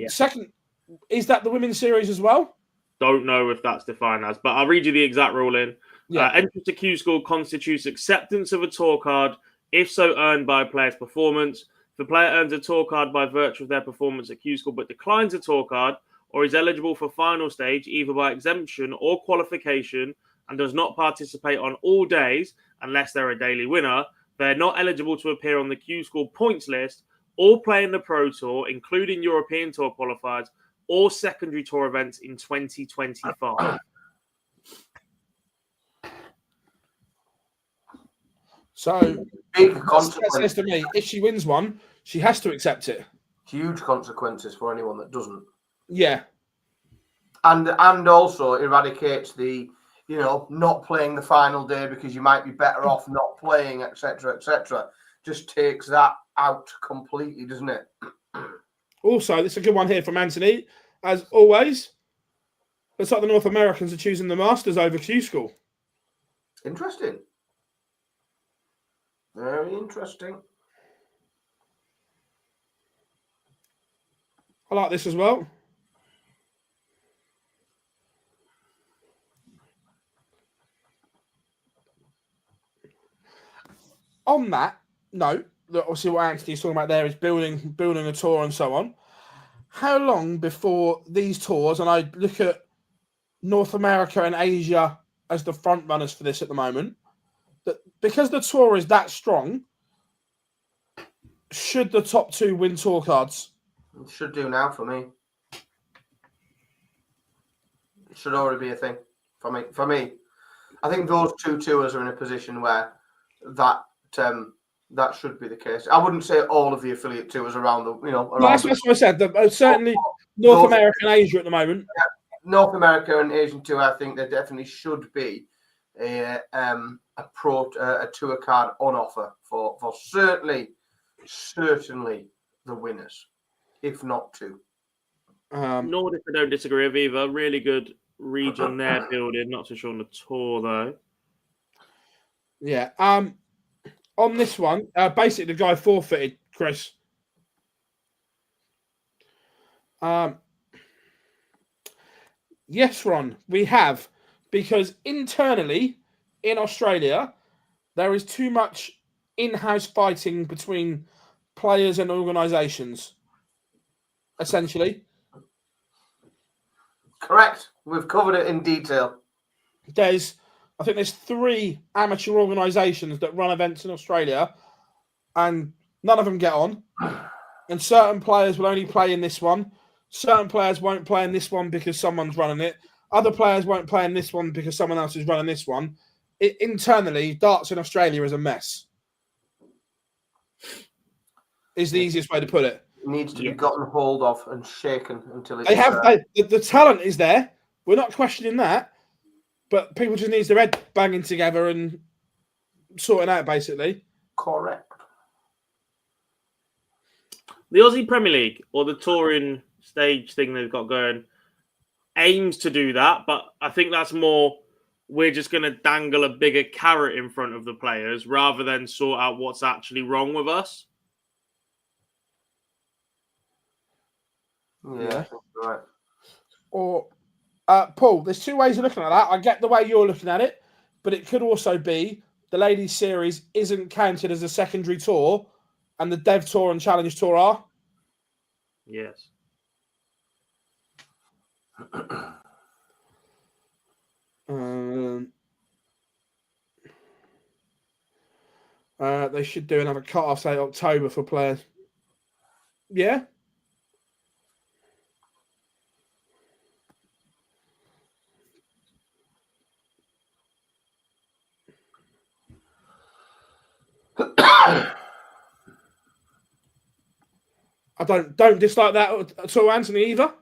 is that the women's series as well? Don't know if that's defined as, but I'll read you the exact ruling. Yeah. Entrance to Q School constitutes acceptance of a tour card, if so earned by a player's performance. If a player earns a tour card by virtue of their performance at Q School but declines a tour card, or is eligible for final stage either by exemption or qualification and does not participate on all days unless they're a daily winner, they're not eligible to appear on the Q School points list or play in the Pro Tour, including European Tour qualifiers or secondary tour events in 2025. So, big that consequences. says to me, if she wins one, she has to accept it. Huge consequences for anyone that doesn't. Yeah. And also eradicates the, not playing the final day because you might be better off not playing, etc., etc. Just takes that out completely, doesn't it? Also, this is a good one here from Anthony. As always, looks like the North Americans are choosing the Masters over Q School. Interesting. Very interesting. I like this as well. On that note, obviously what Anthony's talking about there is building a tour and so on. How long before these tours, and I look at North America and Asia as the front runners for this at the moment, that because the tour is that strong, should the top 2 win tour cards? It should do now for me. It should already be a thing for me. I think those 2 tours are in a position where that should be the case. I wouldn't say all of the affiliate tours around the, That's what I said. Certainly North America and Asia at the moment. Yeah, North America and Asian tour, I think there definitely should be a tour card on offer for certainly the winners, if not 2. Nordic, I don't disagree with either. Really good region there building. Not so sure on the tour though. Yeah. On this one, basically the guy forfeited, Chris. Yes, Ron, we have, because internally in Australia there is too much in-house fighting between players and organisations. Essentially, correct. We've covered it in detail. I think there's 3 amateur organisations that run events in Australia, and none of them get on. And certain players will only play in this one. Certain players won't play in this one because someone's running it. Other players won't play in this one because someone else is running this one. Internally, darts in Australia is a mess. Is the easiest way to put it. It needs to be gotten hold of and shaken until it's... The talent is there. We're not questioning that. But people just need their head banging together and sorting out, basically. Correct. The Aussie Premier League, or the touring stage thing they've got going, aims to do that, but I think that's more, we're just going to dangle a bigger carrot in front of the players rather than sort out what's actually wrong with us. Yeah, right. Or... Paul, there's 2 ways of looking at that. I get the way you're looking at it, but it could also be the ladies' series isn't counted as a secondary tour, and the Dev Tour and Challenge Tour are. Yes. They should do another cut-off, say October for players. Yeah. I don't dislike that at all, Anthony, either.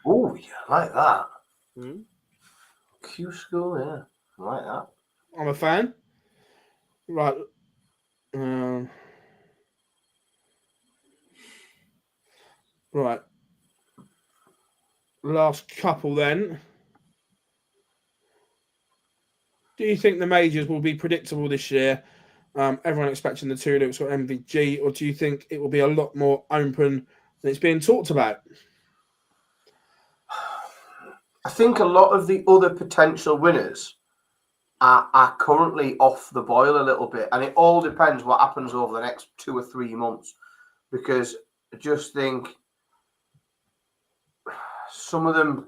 Oh, yeah, I like that. Hmm? Q school, yeah. I like that. I'm a fan. Right. Right. Last couple then. Do you think the majors will be predictable this year? Everyone expecting the two looks or MVG, or do you think it will be a lot more open than it's being talked about? I think a lot of the other potential winners are currently off the boil a little bit, and it all depends what happens over the next 2 or 3 months, because I just think some of them,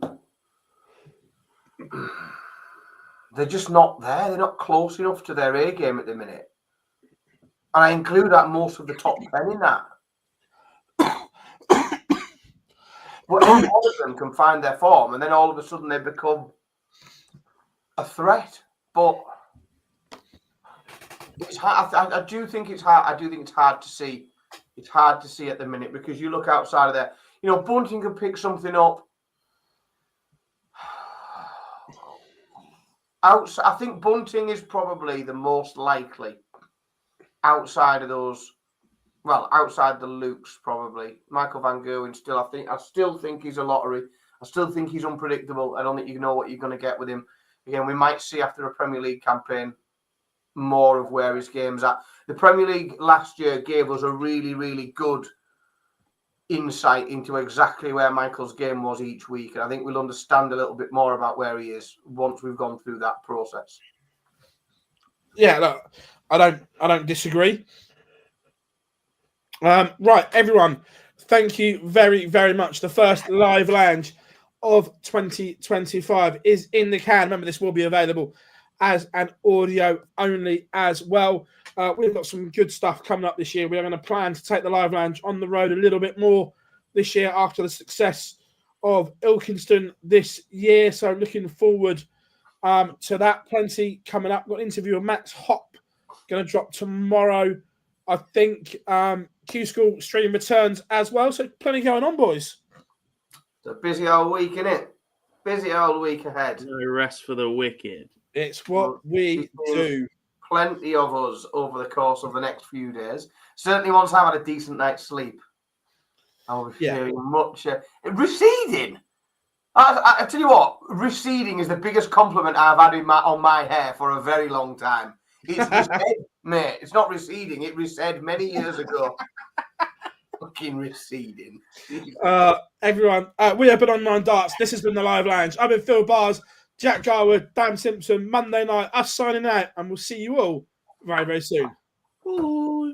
they're just not there. They're not close enough to their A game at the minute. And I include that most of the top 10 in that. But any one of them can find their form, and then all of a sudden they become a threat. But it's hard. I do think it's hard. I do think it's hard to see. It's hard to see at the minute, because you look outside of there. You know, Bunting can pick something up. I think Bunting is probably the most likely outside of those. Well, outside the Lukes, probably. Michael Van Gerwen I still think he's a lottery. I still think he's unpredictable. I don't think you know what you're going to get with him. Again, we might see after a Premier League campaign more of where his game's at. The Premier League last year gave us a really, really good insight into exactly where Michael's game was each week. And I think we'll understand a little bit more about where he is once we've gone through that process. Yeah, look, I don't disagree. Right, everyone, thank you very, very much. The first live lounge of 2025 is in the can. Remember, this will be available as an audio only as well. We've got some good stuff coming up this year. We are going to plan to take the live lounge on the road a little bit more this year after the success of Ilkeston this year. So looking forward to that. Plenty coming up. Got an interview with Max Hop going to drop tomorrow. I think Q School stream returns as well. So plenty going on, boys. It's a busy old week, isn't it? Busy old week ahead. No rest for the wicked. It's what we do. Plenty of us over the course of the next few days. Certainly once I've had a decent night's sleep, I'll be feeling much receding. I tell you what, receding is the biggest compliment I've had on my hair for a very long time. It's receded, mate. It's not receding. It receded many years ago. Fucking receding. Everyone, we have been on 9 Darts. This has been the Live Lounge. I've been Phil Bars, Jack Garwood, Dan Simpson. Monday night, us signing out, and we'll see you all very, very soon. Bye.